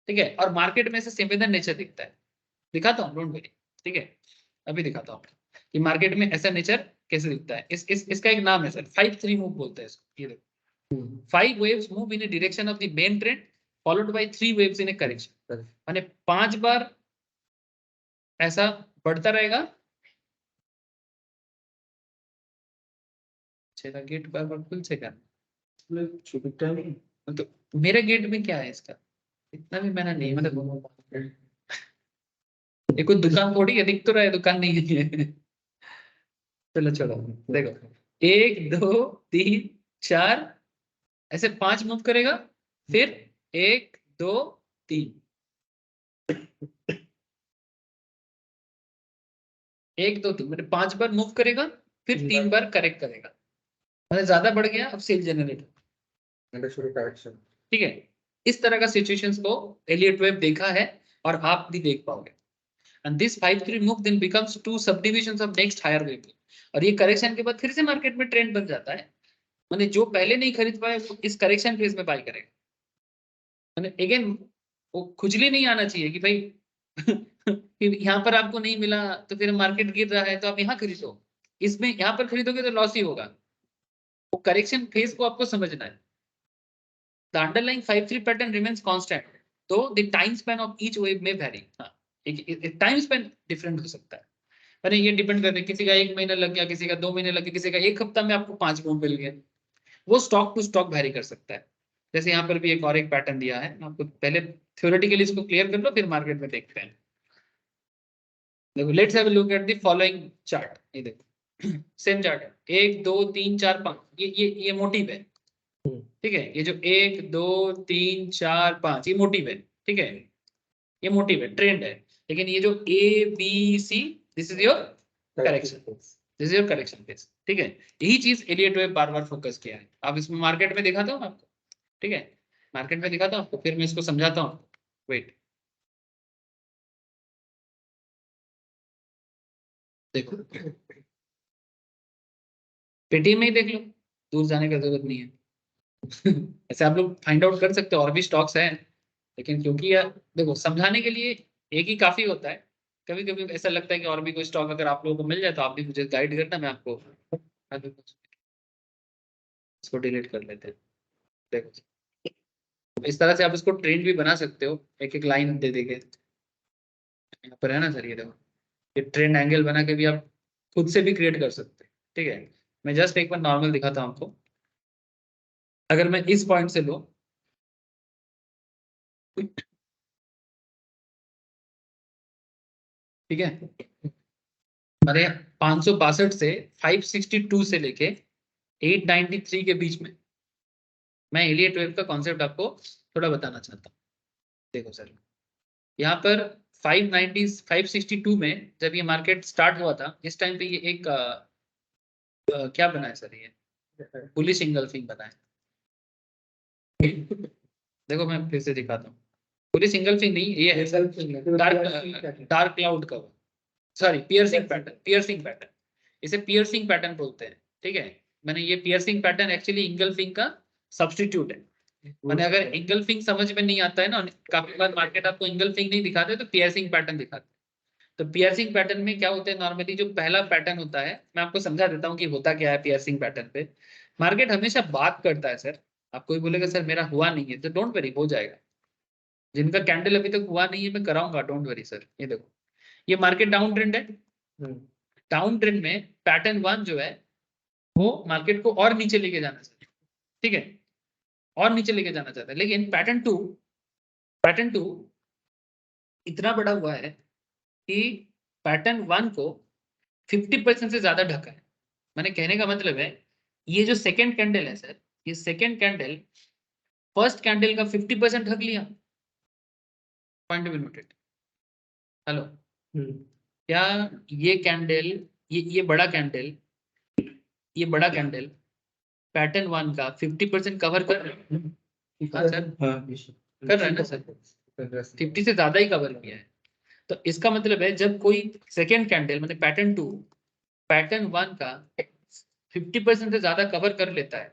A: ठीक है। और मार्केट में से सिमिलर नेचर दिखता है, दिखाता हूँ डोंट वरी, ठीक है, अभी दिखाता हूँ कि मार्केट में ऐसा नेचर कैसे दिखता है। इसका एक नाम है सर 5-3 मूव बोलते हैं इसको। ये देखो 5 waves move in a direction of the main trend followed by 3 waves in a correction। माने 5 बार ऐसा बढ़ता रहेगा, चला गेट बार बार खुल से कर, तो मेरे गेट में क्या है इसका, इतना भी मैंने नहीं, मतलब ये कोई दुकान थोड़ी है, दिख तो रहा है दुकान नहीं है। चलो चलो देखो 1 2 3 4, ऐसे 5 मूव करेगा, फिर 1 2 3, 1 2 3 मतलब 5 बार मूव करेगा, फिर 3 बार करेक्ट करेगा, मतलब ज्यादा बढ़ गया, अब सेल जनरेट, ठीक है। इस तरह का सिचुएशंस को एलियट वेव देखा है और आप भी देख पाओगे। And this 5-3 move then becomes 2 subdivisions of next higher wave। और ये करेक्शन के बाद फिर से मार्केट में ट्रेंड बन जाता है, मैंने जो पहले नहीं खरीद पाया वो इस करेक्शन फेज में बाय करेगा। मैंने अगेन वो खुजली नहीं आना चाहिए कि भाई फिर यहाँ पर आपको नहीं मिला तो फिर मार्केट गिर रहा है तो आप यहाँ खरीदो, इसमें यहाँ पर खरीदोगे तो लॉस ही होगा। वो करेक्शन फेज को आपको समझना है। The underlying 5-3 pattern remains constant, though the time span of each wave may vary. हाँ, एक टाइम स्पेन डिफरेंट हो सकता है। अरे ये डिपेंड करता है, किसी का 1 महीना लग गया, किसी का 2 महीने लग गया, किसी का 1 हफ्ता में आपको 5 मूव मिल गए। वो स्टॉक टू स्टॉक वैरी कर सकता है। जैसे यहाँ पर भी एक और एक पैटर्न दिया है, आपको पहले थ्योरेटिकली इसको क्लियर कर लो, फिर मार्केट में देखते हैं। देखो, let's have a look at the following chart. ये देखो सेम चार्ट है, 1 2 3 4 5, ये मोटिव है, ठीक है। ये जो 1 2 3 4 5 ये मोटिव है, ठीक है, ये मोटिव है, ट्रेंड है। लेकिन ये जो A B C, this is your correction, this is your correction phase, ठीक है। यही चीज एलियट वेव बार बार फोकस किया है। आप इसमें मार्केट में दिखाता हूँ आपको, ठीक है, मार्केट में दिखाता हूँ आपको, फिर मैं इसको समझाता हूँ। वेट, देखो पेटीएम में ही देख लो, दूर जाने की जरूरत नहीं है। ऐसे आप लोग फाइंड आउट कर सकते हो, और भी स्टॉक्स हैं, लेकिन क्योंकि यार देखो समझाने के लिए एक ही काफी होता है। कभी कभी ऐसा लगता है कि और भी कोई स्टॉक अगर आप लोगों को मिल जाए तो आप भी मुझे गाइड करना, मैं आपको इसको डिलीट कर लेते हैं। देखो इस तरह से आप इसको ट्रेंड भी बना सकते हो, एक एक लाइन दे देके। यहाँ पर है ना सर, ये देखो, ये ट्रेंड एंगल बना के भी आप खुद से भी क्रिएट कर सकते हैं, ठीक है। मैं जस्ट एक बार नॉर्मल दिखाता हूँ आपको। अगर मैं इस पॉइंट से लूं, ठीक है, अरे 562 से 562 से लेके 893 के बीच में मैं एलियट वेव का कॉन्सेप्ट आपको थोड़ा बताना चाहता हूँ। देखो सर, यहाँ पर 562 में जब ये मार्केट स्टार्ट हुआ था, इस टाइम पे ये एक क्या बना है सर, ये बुलिश इंगल्फिंग बना है। देखो मैं फिर से दिखाता हूँ, बुलिश इंगल्फिंग नहीं, ये है dark cloud cover, sorry piercing pattern, piercing pattern, इसे पियर्सिंग पैटर्न बोलते हैं, ठीक है। मैंने ये पियर्सिंग पैटर्न एक्चुअली इंगल्फिंग का सब्स्टिट्यूट है। मैंने अगर इंगल्फिंग समझ में नहीं आता है ना, काफी बार मार्केट आपको इंगल्फिंग नहीं दिखाते तो पियर्सिंग पैटर्न दिखाते हैं। तो पियर्सिंग पैटर्न में क्या होता है, नॉर्मली जो पहला पैटर्न होता है, मैं आपको समझा देता हूँ कि होता क्या है पियर्सिंग पैटर्न पे। मार्केट हमेशा बात करता है सर, आप कोई बोलेगा सर मेरा हुआ नहीं है, तो डोंट वरी, हो जाएगा। जिनका कैंडल अभी तक हुआ नहीं है मैं कराऊंगा, डोंट वरी सर। ये देखो, ये मार्केट डाउन ट्रेंड है, डाउन ट्रेंड में पैटर्न 1 जो है वो मार्केट को और नीचे लेके जाना चाहता है, ठीक है, और नीचे लेके जाना चाहता है। लेकिन पैटर्न टू इतना बड़ा हुआ है कि पैटर्न 1 को 50% से ज्यादा ढका है। मैंने कहने का मतलब है, ये जो सेकेंड कैंडल है सर, ये सेकेंड कैंडल फर्स्ट कैंडल का 50% ढक लिया। Point be noted. हेलो, क्या ये कैंडल, ये बड़ा कैंडल, ये बड़ा कैंडल पैटर्न 1 का 50% कवर कर रहा है? हाँ सर, कर रहा है ना सर, 50 से ज्यादा ही कवर किया है। तो इसका मतलब है जब कोई सेकेंड कैंडल मतलब पैटर्न 2 पैटर्न 1 का 50% से ज्यादा कवर कर लेता है,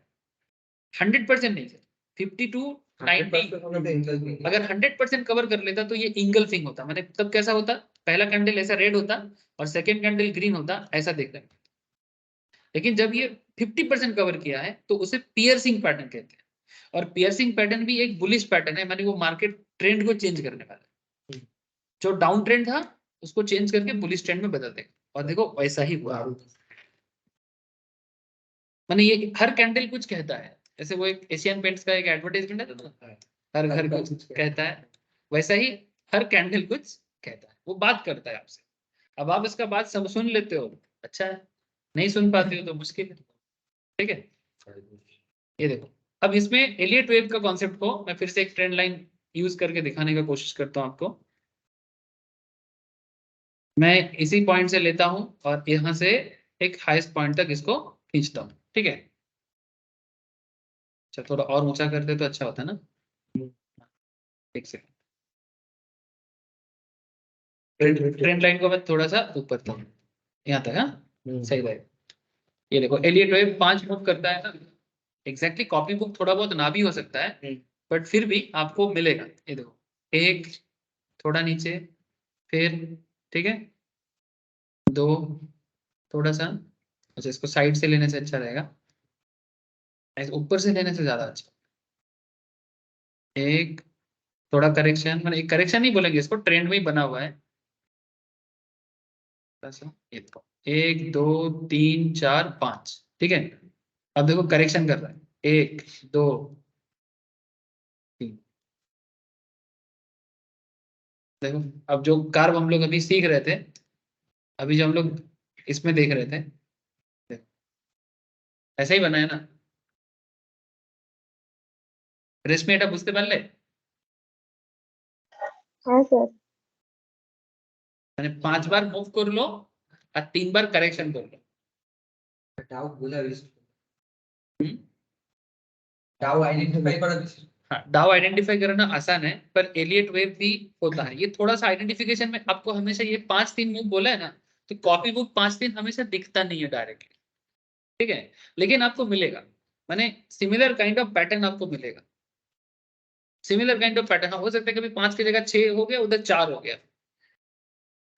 A: 100% नहीं सर, 50 to 90, अगर 100% कवर कर लेता तो ये इंगल्फिंग होता। मैंने तब कैसा होता, पहला कैंडल ऐसा रेड होता और सेकेंड कैंडल ग्रीन होता, ऐसा देख रहे हैं। लेकिन जब ये 50% कवर किया है तो उसे पियर्सिंग पैटर्न कहते हैं। और पियर्सिंग पैटर्न भी एक बुलिश पैटर्न है, माने वो मार्केट ट्रेंड को चेंज करने वाला है। जो डाउन ट्रेंड था उसको चेंज करके बुलिश ट्रेंड में बदल देगा, और देखो वैसा ही हुआ। माने ये हर कैंडल कुछ कहता है, जैसे वो एक एशियन पेंट्स का एक एडवर्टाइजमेंट है तो हर घर कुछ कहता है, वैसा ही हर कैंडल कुछ कहता है, वो बात करता है आपसे। अब आप इसका बात सब सुन लेते हो, अच्छा है, नहीं सुन पाते हो तो मुश्किल है, ठीक है। ये देखो, अब इसमें एलियट वेव का कॉन्सेप्ट को मैं फिर से एक ट्रेंड लाइन यूज करके दिखाने का कोशिश करता हूं आपको। मैं इसी पॉइंट से लेता हूं और यहां से एक हाईएस्ट पॉइंट तक इसको खींचता हूं, ठीक है। अच्छा, थोड़ा और ऊंचा करते तो अच्छा होता ना, एक सेकंड। ट्रेंड लाइन को मैं थोड़ा सा ऊपर तक, यहाँ तक, हाँ सही रहेगा। ये देखो एलियट वेव 5 मूव करता है ना, एग्जैक्टली कॉपी बुक थोड़ा बहुत ना भी हो सकता है, बट फिर भी आपको मिलेगा। ये देखो, एक, थोड़ा नीचे, फिर, ठीक है, दो, थोड़ा सा, अच्छा इसको साइड से लेने से अच्छा रहेगा, ऐसे ऊपर से लेने से ज्यादा अच्छा, एक, थोड़ा करेक्शन, मतलब एक करेक्शन नहीं बोलेंगे इसको, ट्रेंड में ही बना हुआ है, थोड़ा सा, ये देखो, एक, दो, तीन, चार, पांच, ठीक है। अब देखो करेक्शन कर रहा है, एक, दो, तीन, देखो। अब जो कार्व हम लोग अभी सीख रहे थे, अभी जो हम लोग इसमें देख रहे थे, देखो, ऐसा ही बना है ना। रेशमी এটা বুঝতে পারলে?
B: हाँ सर।
A: মানে 5 बार मूव कर लो और 3 बार करेक्शन कर लो।
C: डाउ बोला इस
A: हम्म?
C: डाउ आइडेंटिफाई करा दिस
A: हाँ, डाउ आइडेंटिफाई करना आसान है, पर एलियट वेव भी होता है। ये थोड़ा सा आइडेंटिफिकेशन में आपको हमेशा ये 5-3 मूव बोला है ना, तो कॉपी बुक 5-3 हमेशा दिखता नहीं है डायरेक्टली, ठीक है, लेकिन आपको मिलेगा, माने सिमिलर काइंड ऑफ पैटर्न आपको मिलेगा, सिमिलर काइंड ऑफ पैटर्न हो सकता है कभी 5 की जगह 6 हो गया, उधर 4 हो गया।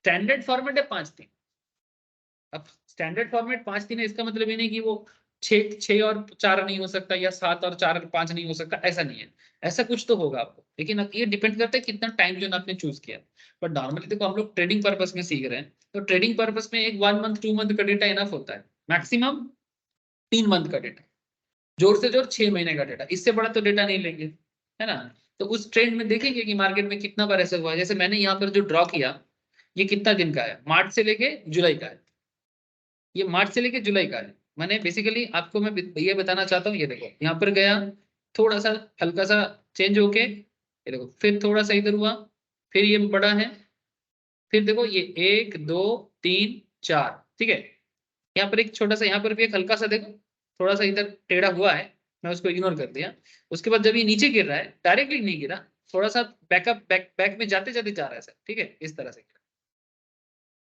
A: स्टैंडर्ड फॉर्मेट है 5-3। अब स्टैंडर्ड फॉर्मेट 5-3 है, इसका मतलब ये नहीं कि वो 6 और 4 नहीं हो सकता, या 7 और 4 5 नहीं हो सकता, ऐसा नहीं है। ऐसा कुछ तो होगा आपको, लेकिन अब ये डिपेंड करता है कितना टाइम जोन आपने चूज किया। बट नॉर्मली देखो हम लोग ट्रेडिंग पर्पस में सीख रहे हैं, तो ट्रेडिंग पर्पस में एक 1 मंथ 2 मंथ का डेटा इनफ होता है, मैक्सिमम 3 मंथ का डेटा, जोर से जोर 6 महीने का डेटा, इससे बड़ा तो डेटा नहीं लेंगे, है ना। तो उस ट्रेंड में देखेंगे कि मार्केट में कितना बार ऐसा हुआ है। जैसे मैंने यहाँ पर जो ड्रॉ किया, ये कितना दिन का है, मार्च से लेके जुलाई का है, ये मार्च से लेके जुलाई का है। मैंने बेसिकली आपको मैं ये बताना चाहता हूँ, ये देखो यहाँ पर गया, थोड़ा सा हल्का सा चेंज होके, ये देखो फिर थोड़ा सा इधर हुआ, फिर ये बड़ा है, फिर देखो ये 1 2 3 4, ठीक है। यहाँ पर एक छोटा सा, यहाँ पर भी एक हल्का सा देखो, थोड़ा सा इधर टेढ़ा हुआ है, मैं उसको इग्नोर कर दिया। उसके बाद जब ये नीचे गिर रहा है, डायरेक्टली नहीं गिरा, थोड़ा सा बैकअप बैक में जाते जाते जा रहा है सर, ठीक है, इस तरह से।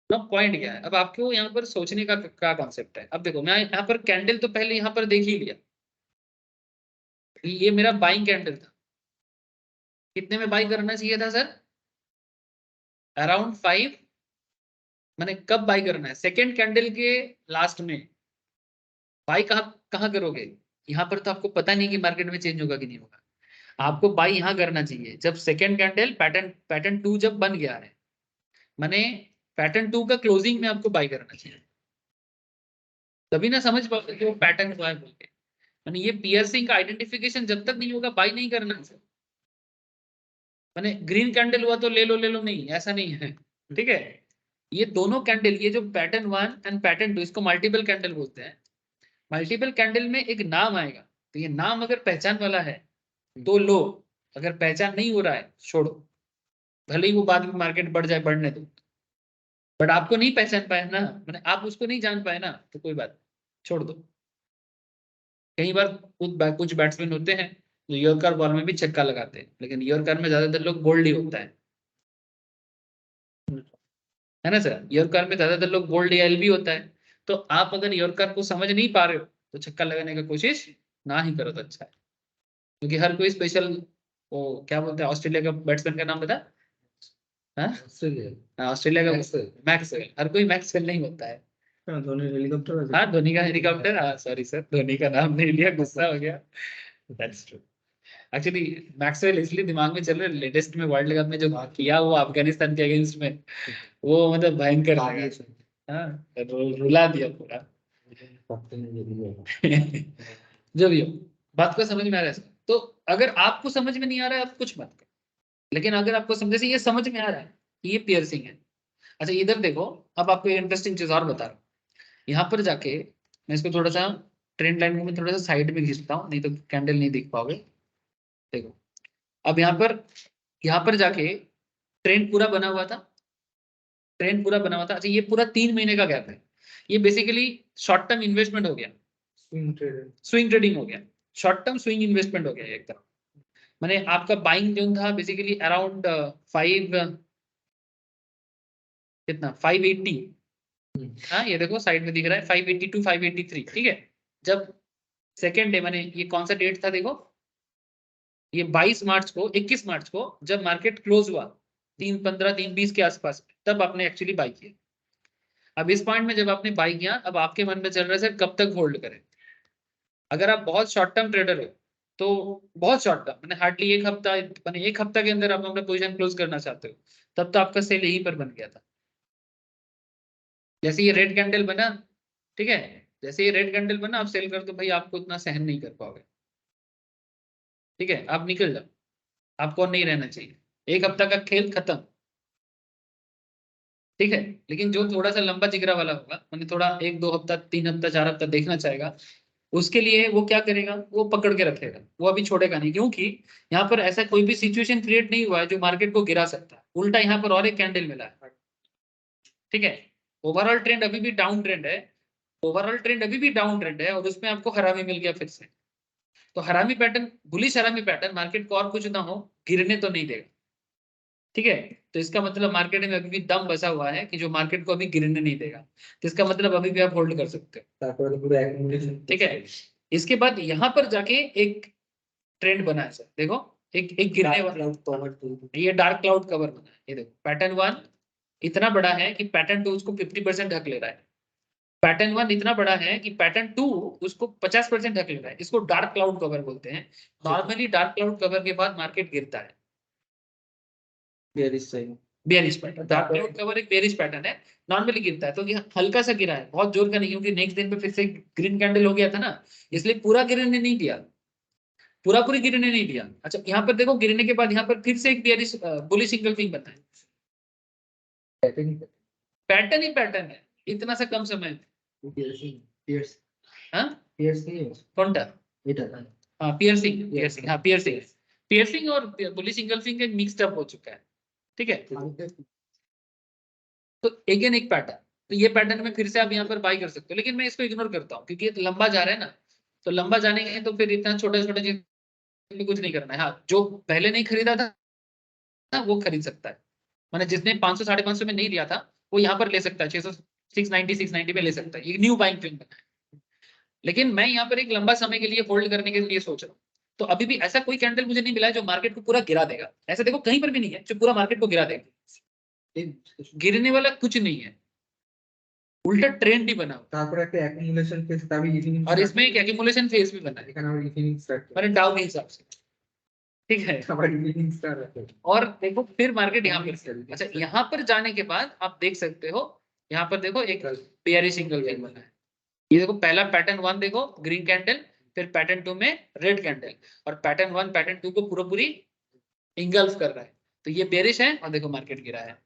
A: अब पॉइंट क्या है, अब आपको यहाँ पर सोचने का कॉन्सेप्ट है। अब देखो मैं यहाँ पर कैंडल तो पहले यहाँ पर देख ही लिया, ये मेरा बाइंग कैंडल था, कितने में बाई करना चाहिए था सर, अराउंड 5। मैंने कब बाई करना है, सेकेंड कैंडल के लास्ट में। बाई कहाँ कहाँ करोगे, यहाँ पर तो आपको पता नहीं कि मार्केट में चेंज होगा कि नहीं होगा। आपको बाई यहाँ करना चाहिए जब सेकेंड कैंडल पैटर्न पैटर्न 2 जब बन गया है, मैंने पैटर्न 2 का क्लोजिंग में आपको बाई करना चाहिए, तभी ना समझ पाओगे कि वो पैटर्न क्या है बोल के। मैंने ये पियर्सिंग का आइडेंटिफिकेशन जब तक नहीं होगा, बाई नहीं करना है। मैंने ग्रीन कैंडल हुआ तो ले लो नहीं, ऐसा नहीं है, ठीक है। ये दोनों कैंडल, ये जो पैटर्न 1 एंड पैटर्न 2, इसको मल्टीपल कैंडल बोलते हैं। मल्टीपल कैंडल में एक नाम आएगा, तो ये नाम अगर पहचान वाला है तो लो, अगर पहचान नहीं हो रहा है छोड़ो, भले ही वो बाद में मार्केट बढ़ जाए, बढ़ने दो। बट आपको नहीं पहचान पाए ना, मैंने आप उसको नहीं जान पाए ना, तो कोई बात, छोड़ दो। कई बार कुछ बैट्समैन होते हैं जो यॉर्कर बॉल में भी छक्का लगाते हैं, लेकिन यॉर्कर में ज्यादातर लोग बोल्ड ही होता है ना सर, यॉर्कर में ज्यादातर लोग बोल्ड या एलबी होता है। तो आप अगर यॉर्कर को समझ नहीं पा रहे हो, तो छक्का लगाने की कोशिश ना ही करो तो अच्छा है, क्योंकि हर कोई स्पेशल, वो क्या बोलते हैं ऑस्ट्रेलिया का बैट्समैन का नाम बता, हाँ ऑस्ट्रेलिया का
C: मैक्सवेल।
A: मैक्सवेल, हर कोई मैक्सवेल नहीं होता है।
C: धोनी हेलीकॉप्टर है
A: हाँ धोनी का हेलीकॉप्टर, हाँ सॉरी सर, धोनी का नाम नहीं लिया, गुस्सा हो गया। That's true. एक्चुअली मैक्सवेल इसलिए दिमाग में चल रहा है, लेटेस्ट में वर्ल्ड कप में जो किया वो अफगानिस्तान के अगेंस्ट में, वो मतलब भयंकर लगा। हाँ रुला दिया पूरा। जो भी हो, बात को समझ में आ रहा है सर। तो अगर आपको समझ में नहीं आ रहा है, आप कुछ मत करो, लेकिन अगर आपको समझ से ये समझ में आ रहा है कि ये पियर्सिंग है। अच्छा इधर देखो, अब आपको इंटरेस्टिंग चीज और बता रहा हूँ। यहाँ पर जाके मैं इसको थोड़ा सा ट्रेंड लाइन को मैं थोड़ा सा साइड में खींचता हूँ, नहीं तो कैंडल नहीं दिख पाओगे। देखो अब यहाँ पर जाके ट्रेंड पूरा बना हुआ था, ट्रेंड पूरा बना हुआ था। अच्छा ये पूरा 3 महीने का गैप है, ये बेसिकली शॉर्ट टर्म इन्वेस्टमेंट हो गया, स्विंग ट्रेडिंग हो गया, शॉर्ट टर्म स्विंग इन्वेस्टमेंट हो गया एक तरह। मैंने आपका बाइंग जो था बेसिकली अराउंड 5 कितना 580, हाँ ये देखो साइड में दिख रहा है 582 583, ठीक है। जब सेकेंड डे माने ये कौन सा डेट था देखो, ये 22 मार्च को 21 मार्च को जब मार्केट क्लोज हुआ 3:15 3:20 के आसपास, तब आपने एक्चुअली बाई किया। अब इस पॉइंट में जब आपने बाई किया, अब आपके मन में चल रहा है सर कब तक होल्ड करें। अगर आप बहुत शॉर्ट टर्म ट्रेडर हो तो बहुत शॉर्ट टर्म मैंने हार्डली एक हफ्ता मैंने एक हफ्ता के अंदर आप अपना पोजीशन क्लोज करना चाहते हो, तब तो आपका सेल यहीं पर बन गया था। जैसे ये रेड कैंडल बना, ठीक है, जैसे ये रेड कैंडल बना आप सेल कर दो भाई, आपको इतना सहन नहीं कर पाओगे, ठीक है, आप निकल जाओ, आपको नहीं रहना चाहिए, एक हफ्ता का खेल खत्म, ठीक है। लेकिन जो थोड़ा सा लंबा जिगरा वाला होगा, मैंने थोड़ा 1-2 हफ्ता 3 हफ्ता 4 हफ्ता देखना चाहेगा, उसके लिए वो क्या करेगा, वो पकड़ के रखेगा, वो अभी छोड़ेगा नहीं, क्योंकि यहाँ पर ऐसा कोई भी सिचुएशन क्रिएट नहीं हुआ है जो मार्केट को गिरा सकता है। उल्टा यहाँ पर और एक कैंडल मिला है, ठीक है। ओवरऑल ट्रेंड अभी भी डाउन ट्रेंड है, ओवरऑल ट्रेंड अभी भी डाउन ट्रेंड है, और उसमें आपको हरामी मिल गया फिर से। तो हरामी पैटर्न, बुलिश हरामी पैटर्न मार्केट को और कुछ ना हो गिरने तो नहीं देगा, ठीक है। तो इसका मतलब मार्केट में अभी भी दम बचा हुआ है कि जो मार्केट को अभी गिरने नहीं देगा, तो इसका मतलब अभी भी आप होल्ड कर सकते हो, ठीक है। इसके बाद यहाँ पर जाके एक ट्रेंड बना है सर, देखो एक गिरने वाला, ये डार्क क्लाउड कवर बना है, ये देखो पैटर्न 1 इतना बड़ा है कि पैटर्न 2 उसको 50% ढक ले रहा है, पैटर्न 1 इतना बड़ा है कि पैटर्न 2 उसको 50% ढक ले रहा है, इसको डार्क क्लाउड कवर बोलते हैं। नॉर्मली डार्क क्लाउड कवर के बाद मार्केट गिरता है, bearish pattern, dark cloud cover एक बेयरिश पैटर्न है, नॉर्मली गिरता है। तो ये हल्का सा गिरा है, बहुत जोर का नहीं, क्योंकि नेक्स्ट दिन पे फिर से ग्रीन कैंडल हो गया था ना, इसलिए पूरा गिरने नहीं दिया, पूरी गिरने नहीं दिया। अच्छा यहाँ पर देखो गिरने के बाद यहाँ पर फिर से एक बेयरिश बुलिश सिंगल बना है, पैटर्न ही पैटर्न है इतना सा कम समय में। हाँ कौन सा, हाँ पियर्सिंग हाँ पियर्सिंग और बुलिश सिंगल एक मिक्सड अप हो चुका है, ठीक है। तो अगेन एक पैटर्न, तो ये पैटर्न में फिर से आप यहाँ पर बाई कर सकते हो, लेकिन मैं इसको इग्नोर करता हूँ क्योंकि ये लंबा जा रहा है ना, तो लंबा जाने के तो फिर इतना छोटे छोटे चीज में कुछ नहीं करना है। हाँ जो पहले नहीं खरीदा था ना वो खरीद सकता है, मैंने जिसने 500 550 में नहीं लिया था वो यहाँ पर ले सकता है, 600 690 में ले सकता है, ये न्यू बाइंग ट्रेंड बना है। लेकिन मैं यहाँ पर एक लंबा समय के लिए होल्ड करने के लिए सोच रहा हूँ, तो अभी भी ऐसा कोई कैंडल मुझे नहीं मिला है जो मार्केट को पूरा गिरा देगा, ऐसा देखो कहीं पर भी नहीं है जो पूरा मार्केट को गिरा देगा, गिरने वाला कुछ नहीं है, उल्टा ट्रेंड ही बना और इसमें एक एक्यूमुलेशन फेज भी बना है, मैंने डाउ के हिसाब से, ठीक है। और देखो फिर मार्केट यहाँ पर, अच्छा यहाँ पर जाने के बाद आप देख सकते हो, यहाँ पर देखो एक पेयरी सिंगल वेल बना है, ये देखो पहला पैटर्न 1 देखो ग्रीन कैंडल, फिर पैटर्न 2 में रेड कैंडल, और पैटर्न 1 पैटर्न 2 को पूरी इंगल्फ कर रहा है, तो ये बेरिश है और देखो मार्केट गिरा है।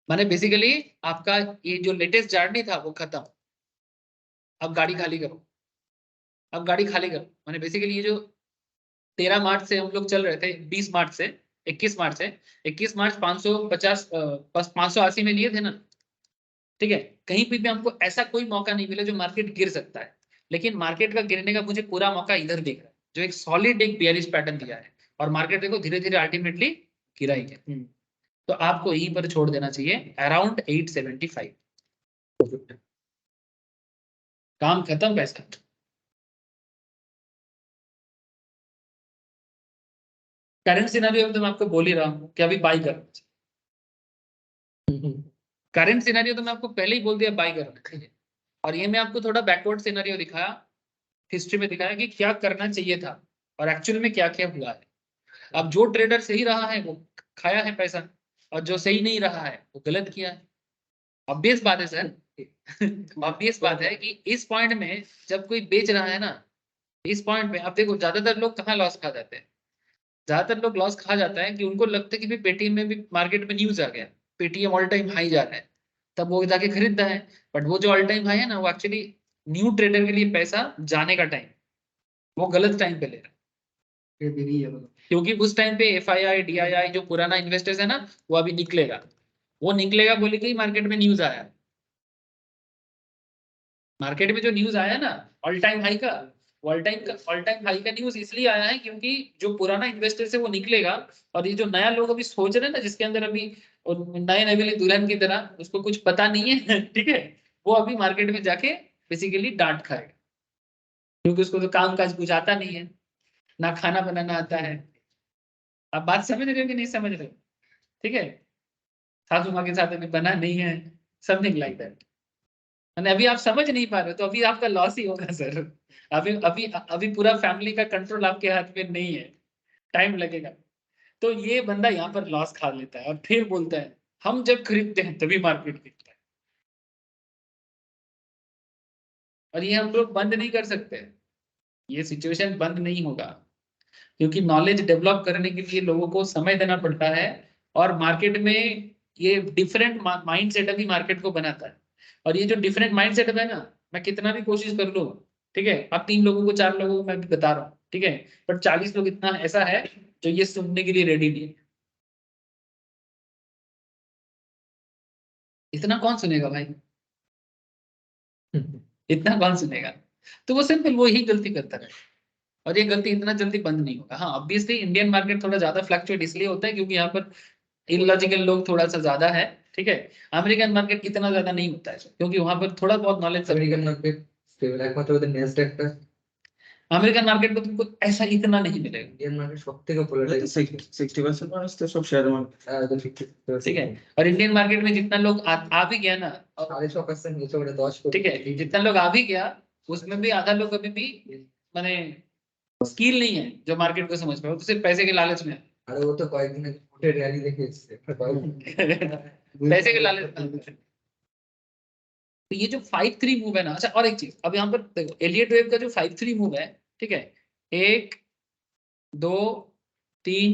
A: माने बेसिकली आपका ये जो लेटेस्ट जर्नी था वो खत्म, अब गाड़ी खाली करो, अब गाड़ी खाली करो। माने बेसिकली ये जो 13 मार्च से हम लोग चल रहे थे, 20 मार्च से 21 मार्च से 21 मार्च 550 बस 580 में लिए थे ना, ठीक है। कहीं भी हमको ऐसा कोई मौका नहीं मिला जो मार्केट गिर सकता है, लेकिन मार्केट का गिरने का मुझे पूरा मौका इधर दिख रहा है, जो एक सॉलिड एक बेयरिश पैटर्न दिया है, और मार्केट देखो धीरे धीरे अल्टीमेटली गिरा ही है। तो आपको यहीं पर छोड़ देना चाहिए अराउंड 875, काम खत्म, पैसा। करंट सिनेरियो तो मैं आपको बोल ही रहा हूँ कि अभी बाई करना चाहिए, करंट सिनेरियो तो मैं आपको पहले ही बोल दिया बाई करना चाहिए, और ये मैं आपको थोड़ा बैकवर्ड सिनेरियो दिखाया, हिस्ट्री में दिखाया कि क्या करना चाहिए था और एक्चुअल में क्या क्या हुआ है। अब जो ट्रेडर सही रहा है वो खाया है पैसा, और जो सही नहीं रहा है वो गलत किया है। ऑब्वियस बात है सर, ऑब्वियस बात है कि इस पॉइंट में जब कोई बेच रहा है ना, इस पॉइंट में अब देखो ज्यादातर लोग कहाँ लॉस खा जाते हैं, ज्यादातर लोग लॉस खा जाता है कि उनको लगता है कि भाई पेटीएम में भी मार्केट में न्यूज आ गया, पेटीएम ऑल टाइम हाई जा रहा है, तब वो जाके खरीदता है। बट वो जो ऑल टाइम हाई है ना, वो एक्चुअली न्यू ट्रेडर के लिए पैसा जाने का टाइम, वो गलत टाइम पे ले रहा है, क्योंकि उस टाइम पे FII DII जो पुराना इन्वेस्टर्स है ना, वो अभी निकलेगा, वो निकलेगा बोले कि मार्केट में न्यूज आया, मार्केट में जो न्यूज आया ना ऑल टाइम हाई का, ऑल टाइम हाई का न्यूज इसलिए आया है क्योंकि जो पुराना इन्वेस्टर है वो निकलेगा, और ये जो नया लोग अभी सोच रहे हैं ना, जिसके अंदर अभी नए नवेली दुल्हन की तरह उसको कुछ पता नहीं है ठीक है, वो अभी मार्केट में जाके बेसिकली डांट खाएगा। क्योंकि उसको तो काम काज कुछ आता नहीं है, ना खाना बनाना आता है। आप बात समझ रहे हो कि नहीं समझ रहे हो? ठीक है, सासू माँ के साथ अभी बना नहीं है, समथिंग लाइक दैट। अभी आप समझ नहीं पा रहे हो तो अभी आपका लॉस ही होगा सर। अभी अभी अभी पूरा फैमिली का कंट्रोल आपके हाथ में नहीं है, टाइम लगेगा। तो ये बंदा यहाँ पर लॉस खा लेता है और फिर बोलता है हम जब खरीदते हैं तभी मार्केट गिरता है। और ये हम लोग बंद नहीं कर सकते, ये सिचुएशन बंद नहीं होगा, क्योंकि नॉलेज डेवलप करने के लिए लोगों को समय देना पड़ता है। और मार्केट में ये डिफरेंट माइंड सेटअप ही मार्केट को बनाता है। और ये जो डिफरेंट माइंड सेटअप है ना, मैं कितना भी कोशिश कर लूँ, ठीक है, अब 3 लोगों को 4 लोगों को मैं भी बता रहा हूँ, ठीक है, पर 40 लोग इतना ऐसा है जो ये सुनने के लिए रेडी नहीं है। इतना कौन सुनेगा भाई? इतना कौन सुनेगा? तो वो सिंपल वो ही गलती करता है। और ये गलती इतना जल्दी बंद नहीं होगा। हाँ, ऑब्वियसली इंडियन मार्केट थोड़ा ज्यादा फ्लक्चुएट इसलिए होता है क्योंकि यहाँ पर इलॉजिकल लोग थोड़ा सा ज्यादा है, ठीक है। अमेरिकन मार्केट इतना ज्यादा नहीं होता है क्योंकि वहां पर थोड़ा बहुत नॉलेज।
C: আমেরিকান মার্কেট স্টেবল একমাত্র ওদের ন্যাসড্যাকটা
A: अमेरिकन मार्केट में तुमको ऐसा इतना नहीं मिलेगा,
C: ইন্ডিয়ান মার্কেট সবথেকে ভোলাটাইল
D: 60% মানুষ তো সব শেয়ার মার্কেট।
C: ওদের 50%
A: ठीक है। और इंडियन मार्केट में जितना लोग आ भी गया ना,
C: 6.5% নিচে ওটা 10 কোটি
A: ठीक है, जितना लोग आ भी गया उसमें भी आधा लोग अभी भी माने स्किल नहीं है जो मार्केट को समझ पाए, वो तो सिर्फ पैसे के लालच में है।
C: আরে ও তো কয়েকদিন আগে ফুটে র্যালি দেখে এসেছে
A: पैसे के लालच में। तो ये जो 5-3 मूव है ना, अच्छा और एक चीज, अब यहाँ पर देखो एलियट वेव का जो 5-3 मूव है, ठीक है, 1 2 3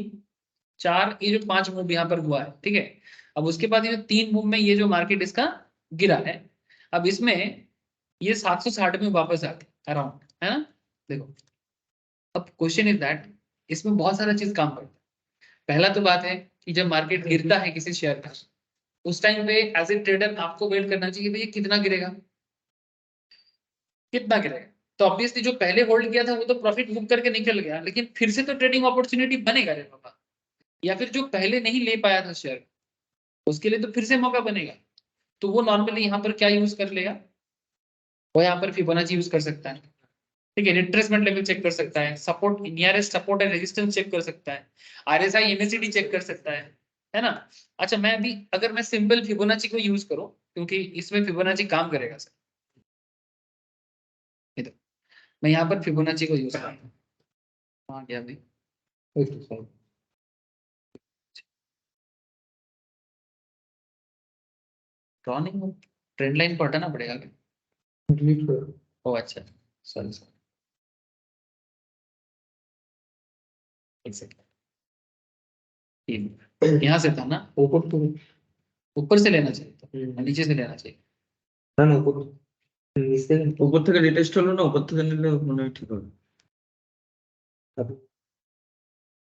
A: 4, ये जो 5 मूव यहाँ पर हुआ है, ठीक है। अब उसके बाद ये 3 मूव में ये जो मार्केट इसका गिरा है, अब इसमें ये 760 में वापस आ गया अराउंड, है ना। देखो अब क्वेश्चन इज दैट इसमें बहुत सारा चीज काम करता है। पहला तो बात है कि जब मार्केट गिरता है किसी शेयर का, उस टाइम पे एज ए ट्रेडर आपको वेट करना चाहिए भैया कितना गिरेगा, कितना गिरेगा। तो ऑब्वियसली जो पहले होल्ड किया था वो तो प्रॉफिट बुक करके निकल गया, लेकिन फिर से तो ट्रेडिंग अपॉर्चुनिटी बनेगा रे बाबा। या फिर जो पहले नहीं ले पाया था शेयर, उसके लिए तो फिर से मौका बनेगा। तो वो नॉर्मली यहाँ पर क्या यूज कर लेगा, वो यहाँ पर फिबोनाची यूज कर सकता है, ठीक है, रिट्रेसमेंट लेवल चेक कर सकता है, support nearest support and resistance check कर सकता है, आरएसआई एमएसीडी चेक कर सकता है ना। अच्छा मैं अभी अगर मैं सिंपल फिबोनाची को यूज करूं, क्योंकि इसमें फिबोनाची काम करेगा सर, इधर मैं यहाँ पर फिबोनाची को यूज करता हूँ। हाँ गया अभी ड्रॉनिंग ट्रेंड लाइन को हटाना पड़ेगा क्या?
C: डिलीट करो
A: ओ अच्छा सॉरी सॉरी, एक सेकंड, यहाँ से था ना,
C: ऊपर तो
A: ऊपर से लेना चाहिए था, नीचे से लेना चाहिए।
C: না না উপর নিচ থেকে
D: উপর থেকে রিটেস্ট হলো না, উপর থেকে নিলে মনে হয় ঠিক হবে।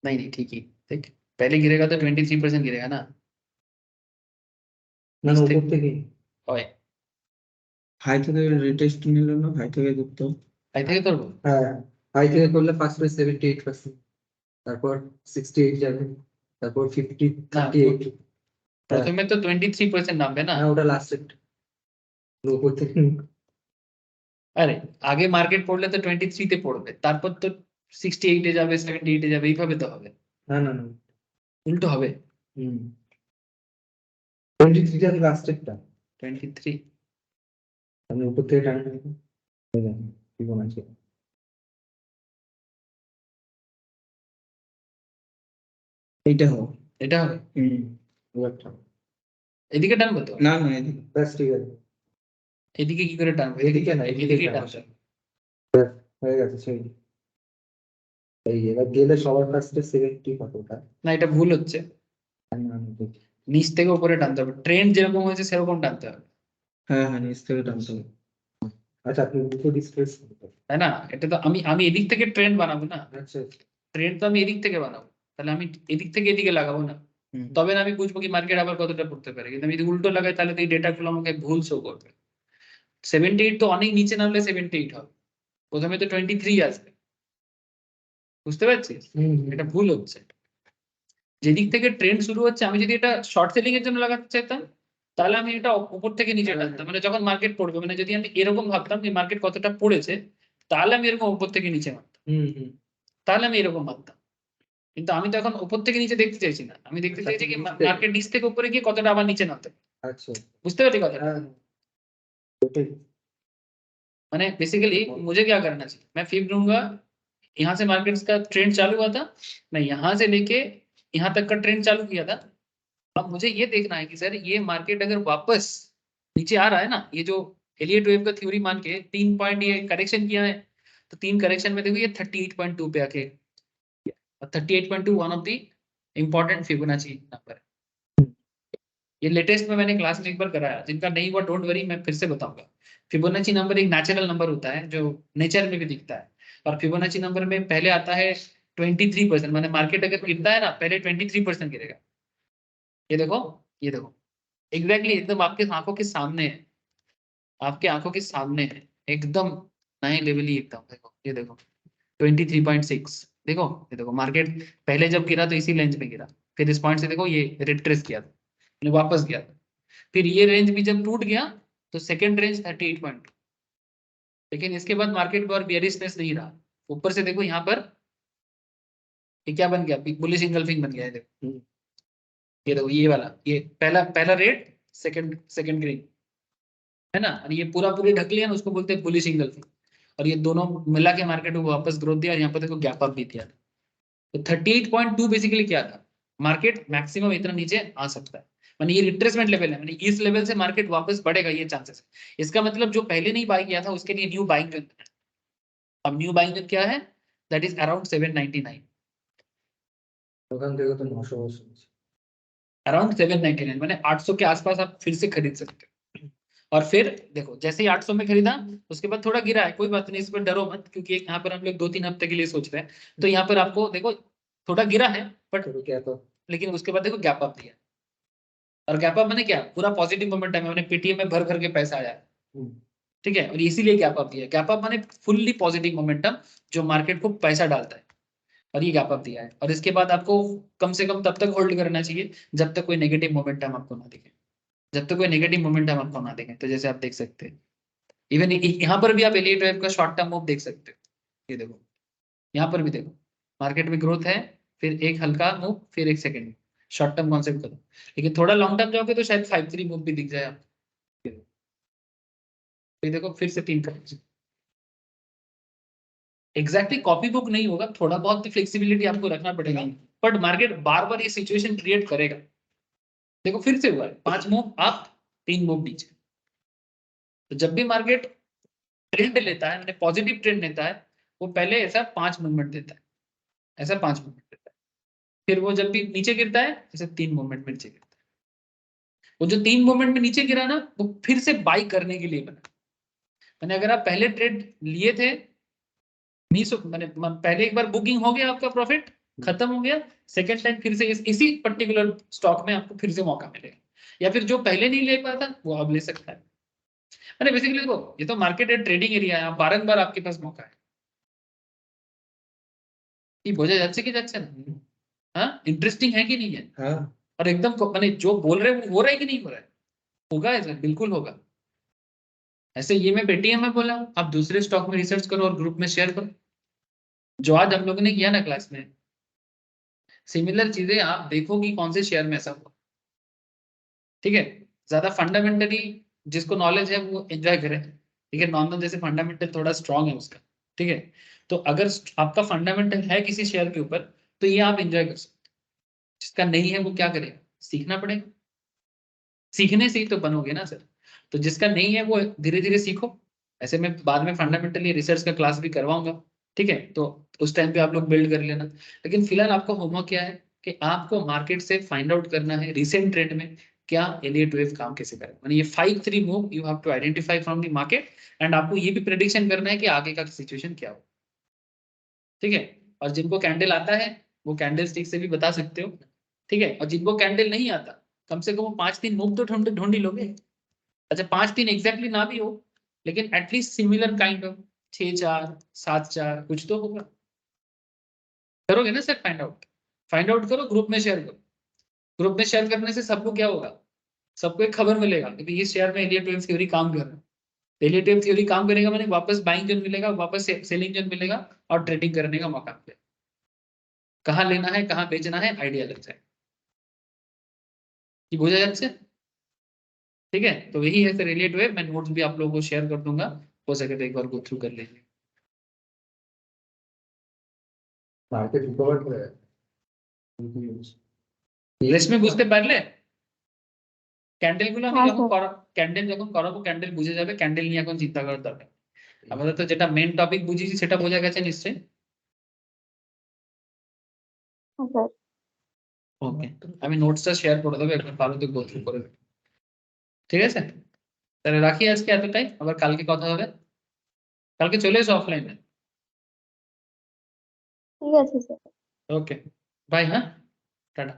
A: नहीं नहीं ठीक ही, ठीक पहले गिरेगा तो 23% गिरेगा ना।
C: না না উপর থেকে
A: ओए
D: হাই থেকে রিটেস্ট নিলে না, হাই থেকে করতে হবে।
A: आई थिंक तो
C: হ্যাঁ হাই থেকে করলে ফার্স্ট পে 78%, তারপর 68 যাবে, তারপর 50 38
A: প্রথমে তো 23% নামবে না।
C: হ্যাঁ ওটা লাস্ট সেট উপর থেকে
A: আরে আগে মার্কেট পড়লে তো 23 তে পড়বে, তারপর তো 68 এ যাবে, 78 এ যাবে, এইভাবে তো হবে,
C: না না না
A: উল্টো হবে।
C: 23 টা লাস্ট সেটটা
A: 23
C: আমি উপর থেকে টানলে হয়ে যাবে ফিবোনাচি।
D: এইটা হবে।
A: এটা হবে,
C: ওটা
A: এদিকে টানবো তো,
D: না না এদিকে
C: ব্যাস ঠিক আছে
A: এদিকে কি করে টানবো,
C: এদিকে না
A: এদিকে
C: এদিকে
A: টানবো।
C: হয়ে গেছে সেই এই এবার গেলে সবার ফার্স্টে 70 কতটা
A: না এটা ভুল হচ্ছে, নিচ থেকে উপরে টানতে হবে, ট্রেন্ড যেরকম হয়েছে সেরকম টানতে হবে,
D: হ্যাঁ হ্যাঁ নিচ থেকে টানতে হবে।
C: আচ্ছা আপনি দুটো ডিসপ্লেস
A: তাই না। এটা তো আমি এদিক থেকে ট্রেন্ড বানাবো না,
C: আচ্ছা
A: ট্রেন্ড তো আমি এদিক থেকে বানাবো, তাহলে আমি এদিক থেকে এদিকে লাগাবো না, তবে না আমি বুঝবো কি মার্কেট আবার কতটা পড়তে পারে। কিন্তু আমি যদি উল্টো লাগাই তাহলে তো এই ডেটাগুলো আমাকে ভুল শো করবে। 78 তো অনেক নিচে নামলে 78 হবে, প্রথমে তো 23 আসবে, বুঝতে পারছিস, এটা ভুল হচ্ছে। যেদিক থেকে ট্রেন্ড শুরু হচ্ছে, আমি যদি এটা শর্ট সেলিং এর জন্য লাগাতে চাইতাম তাহলে আমি এটা উপর থেকে নিচে টানতাম, মানে যখন মার্কেট পড়বে, মানে যদি আমি এরকম ভাবতাম যে মার্কেট কতটা পড়েছে তাহলে আমি এরকম উপর থেকে নিচে মারতাম,
C: হুম
A: তাহলে আমি এরকম মারতাম। কিন্তু আমি তো এখন উপর থেকে নিচে দেখতে চাইছি না, আমি দেখতে চাইছি কি মার্কেট নিচ থেকে উপরে গিয়ে কতটা আবার নিচে নামতে পারে।
C: अच्छा
A: বুঝতে পারছি কথাটা?
C: हाँ ओके
A: मैंने बेसिकली मुझे क्या करना चाहिए, मैं फिर दूंगा, यहाँ से मार्केट्स का ट्रेंड चालू हुआ था, मैं यहाँ से लेके यहाँ तक का ट्रेंड चालू किया था। अब मुझे ये देखना है कि सर ये मार्केट अगर वापस नीचे आ रहा है ना, ये जो एलियट वेव का थ्योरी मान के 3 पॉइंट ये करेक्शन किया है, तो 3 करेक्शन में देखो ये 38.2 पे आके, और 38.2 one of the important Fibonacci number है। ये लेटेस्ट में मैंने क्लास में एक बार कराया, जिनका नहीं हुआ डोंट वरी, मैं फिर से बताऊंगा। फिबोनाची नंबर एक नेचुरल नंबर होता है जो नेचर में भी दिखता है, और फिबोनाची नंबर में पहले आता है 23%, माने मार्केट अगर गिरता है ना पहले 23% गिरेगा। ये देखो, ये देखो एग्जैक्टली एकदम आपके आंखों के सामने है, आपके आंखों के सामने है एकदम नए लेवल ही एकदम। देखो ये देखो 23.6, देखो ये देखो मार्केट पहले जब गिरा तो इसी रेंज में गिरा, फिर इस पॉइंट से देखो ये रिट्रेस किया था, वापस गया था, फिर ये रेंज भी जब टूट गया तो सेकंड रेंज 38.2, लेकिन इसके बाद मार्केट में और बेयरिशनेस नहीं रहा। ऊपर से देखो यहाँ पर ये क्या बन गया, बुलिश इंगल्फिंग बन गया है। देखो ये देखो ये वाला, ये पहला पहला रेड, सेकंड सेकंड ग्रीन है ना, और ये पूरा पूरी ढक लिया ना, उसको बोलते हैं बुलिश इंगल्फिंग। और ये दोनों मिला के मार्केट को वापस ग्रोथ दिया, और यहाँ पर देखो गैप अप भी दिया। तो 38.2 बेसिकली क्या था, मार्केट मैक्सिमम इतना नीचे आ सकता है, माने ये रिट्रेसमेंट लेवल है, माने इस लेवल से मार्केट वापस बढ़ेगा ये चांसेस है। इसका मतलब जो पहले नहीं बाय किया था उसके लिए न्यू बाइंग, अब न्यू बाइंग क्या है, दैट इज अराउंड 799,
C: दुकान देखो तो 900
A: अराउंड 799, माने 800 के आसपास आप फिर से खरीद सकते हो। और फिर देखो जैसे ही 800 में खरीदा उसके बाद थोड़ा गिरा है, कोई बात नहीं, इस पर डरो मत, क्योंकि यहाँ पर हम लोग 2-3 हफ्ते के लिए सोच रहे हैं। तो यहाँ पर आपको देखो थोड़ा गिरा है बट,
C: तो क्या तो
A: लेकिन उसके बाद देखो गैप अप दिया, और गैप अप मैंने क्या पूरा पॉजिटिव मोमेंटम है, मैंने पेटीएम में भर भर के पैसा आया, ठीक है, और इसीलिए गैप अप दिया। गैप अप माने फुल्ली पॉजिटिव मोमेंटम जो मार्केट को पैसा डालता है, और ये गैप अप दिया है। और इसके बाद आपको कम से कम तब तक होल्ड करना चाहिए जब तक कोई नेगेटिव मोमेंटम आपको ना दिखे, जब तक कोई नेगेटिव मोमेंटम आपको ना दिखे। तो जैसे आप देख सकते हैं इवन यहाँ पर भी आप एलियट वेव का शॉर्ट टर्म मूव देख सकते हो, ये देखो यहाँ पर भी देखो मार्केट में ग्रोथ है, फिर एक हल्का मूव, फिर एक सेकंड, शॉर्ट टर्म कॉन्सेप्ट करो। लेकिन थोड़ा लॉन्ग टर्म जाओगे तो शायद 5-3 मूव भी दिख जाए आपको। ये देखो फिर से 3 करेक्शन, एग्जैक्टली कॉपी बुक नहीं होगा, थोड़ा बहुत फ्लेक्सिबिलिटी आपको रखना पड़ेगा, बट मार्केट बार बार ये सिचुएशन क्रिएट करेगा। देखो फिर से हुआ है 5 मूव अप 3 मूव नीचे। तो जब भी मार्केट ट्रेंड लेता है, पॉजिटिव ट्रेंड लेता है, वो पहले ऐसा 5 मूवमेंट देता है, ऐसा 5 मूवमेंट देता है, फिर वो जब भी नीचे गिरता है ऐसे 3 मूवमेंट में नीचे गिरता है। वो जो 3 मूवमेंट में नीचे गिरा ना वो फिर से बाई करने के लिए बना। मैंने अगर आप पहले ट्रेड लिए थे मैंने पहले एक बार बुकिंग हो गया, आपका प्रॉफिट खत्म हो गया, सेकंड टाइम फिर से इसी पर्टिकुलर स्टॉक में आपको फिर से मौका मिलेगा, या फिर जो पहले नहीं ले पाया था वो अब ले सकता है। मैंने बेसिकली देखो ये तो मार्केट है, ट्रेडिंग एरिया है, बारंबार आपके पास मौका है। ये বোঝা যাচ্ছে কি যাচ্ছে না? हाँ इंटरेस्टिंग है कि नहीं है?
C: हाँ
A: और एकदम मैंने जो बोल रहे हैं वो हो रहा है कि नहीं हो रहा है? होगा ऐसा, बिल्कुल होगा। ऐसे ये मैं पेटीएम में बोला, आप दूसरे स्टॉक में रिसर्च करो और ग्रुप में शेयर करो, जो आज हम लोगों ने किया ना क्लास में, सिमिलर चीजें आप देखो कि कौन से शेयर में ऐसा हुआ। ठीक है, ज्यादा फंडामेंटली जिसको नॉलेज है वो एंजॉय करे, ठीक है, नॉर्मल जैसे फंडामेंटल थोड़ा स्ट्रांग है उसका, ठीक है। तो अगर आपका फंडामेंटल है किसी शेयर के ऊपर तो ये आप एंजॉय कर सकते हो, जिसका नहीं है वो क्या करेगा, सीखना पड़ेगा, सीखने से ही तो बनोगे ना सर। तो जिसका नहीं है वो धीरे धीरे सीखो, ऐसे मैं बाद में फंडामेंटली रिसर्च का क्लास भी करवाऊंगा, ठीक है, तो उस टाइम पे आप लोग बिल्ड कर लेना। लेकिन फिलहाल आपको होमवर्क क्या है कि आपको मार्केट से फाइंड आउट करना है रिसेंट ट्रेंड में क्या एलियट वेव काम कैसे करेगा, यानी ये 5-3 move you have to identify from the market, and आपको ये भी प्रेडिक्शन करना है कि आगे का सिचुएशन क्या हो, ठीक है। और जिनको कैंडल आता है वो कैंडल स्टिक से भी बता सकते हो, ठीक है, और जिनको कैंडल नहीं आता कम से कम वो 5-3 मूव तो ढूंढ ही लोगे। अच्छा 5-3 एग्जैक्टली ना भी हो, लेकिन एटलीस्ट सिमिलर काइंड ऑफ 6-4 7-4 कुछ तो होगा। करोगे ना सर, फाइंड आउट करो, ग्रुप में शेयर करो। ग्रुप में शेयर करने से सबको क्या होगा, सबको एक खबर मिलेगा कि ये शेयर में एलियट वेव थ्योरी काम कर रहा है, रिलेटिव थ्योरी काम करेगा, मैंने वापस बाइंग जोन मिलेगा, वापस सेलिंग जोन मिलेगा और ट्रेडिंग करने का मौका मिलेगा। कहाँ लेना है कहाँ बेचना है आइडिया लग जाए, कि बुझा যাচ্ছে? ठीक है, तो यही है फिर रिलेट हुए। मैं नोट्स भी आप लोगों को शेयर कर दूंगा, हो सके तो एक बार गो थ्रू कर लेंगे।
C: মার্কেট রিকভার করে
A: লিস্ট में বুঝতে পারলে ক্যান্ডেল গুলো আমি
B: হ্যাঁ
A: যখন
B: স্যার।
A: ক্যান্ডেল যখন করাবো ক্যান্ডেল বুঝে যাবে, ক্যান্ডেল নিয়ে এখন চিন্তা করার দরকার নেই। আমাদের তো যেটা মেন টপিক বুঝিয়েছি সেটা বোঝা গেছে নিশ্চয়ই।
B: হ্যাঁ স্যার।
A: ওকে, আমি নোটসটা শেয়ার করে দেবো, একবার ভালো তো গো থ্রু করে দেবো। ঠিক আছে, তাহলে রাখি আজকে এতটাই, আবার কালকে কথা হবে। কালকে চলে এসো অফলাইনে।
B: ঠিক আছে স্যার।
A: Okay, bye. হ্যাঁ, টাটা।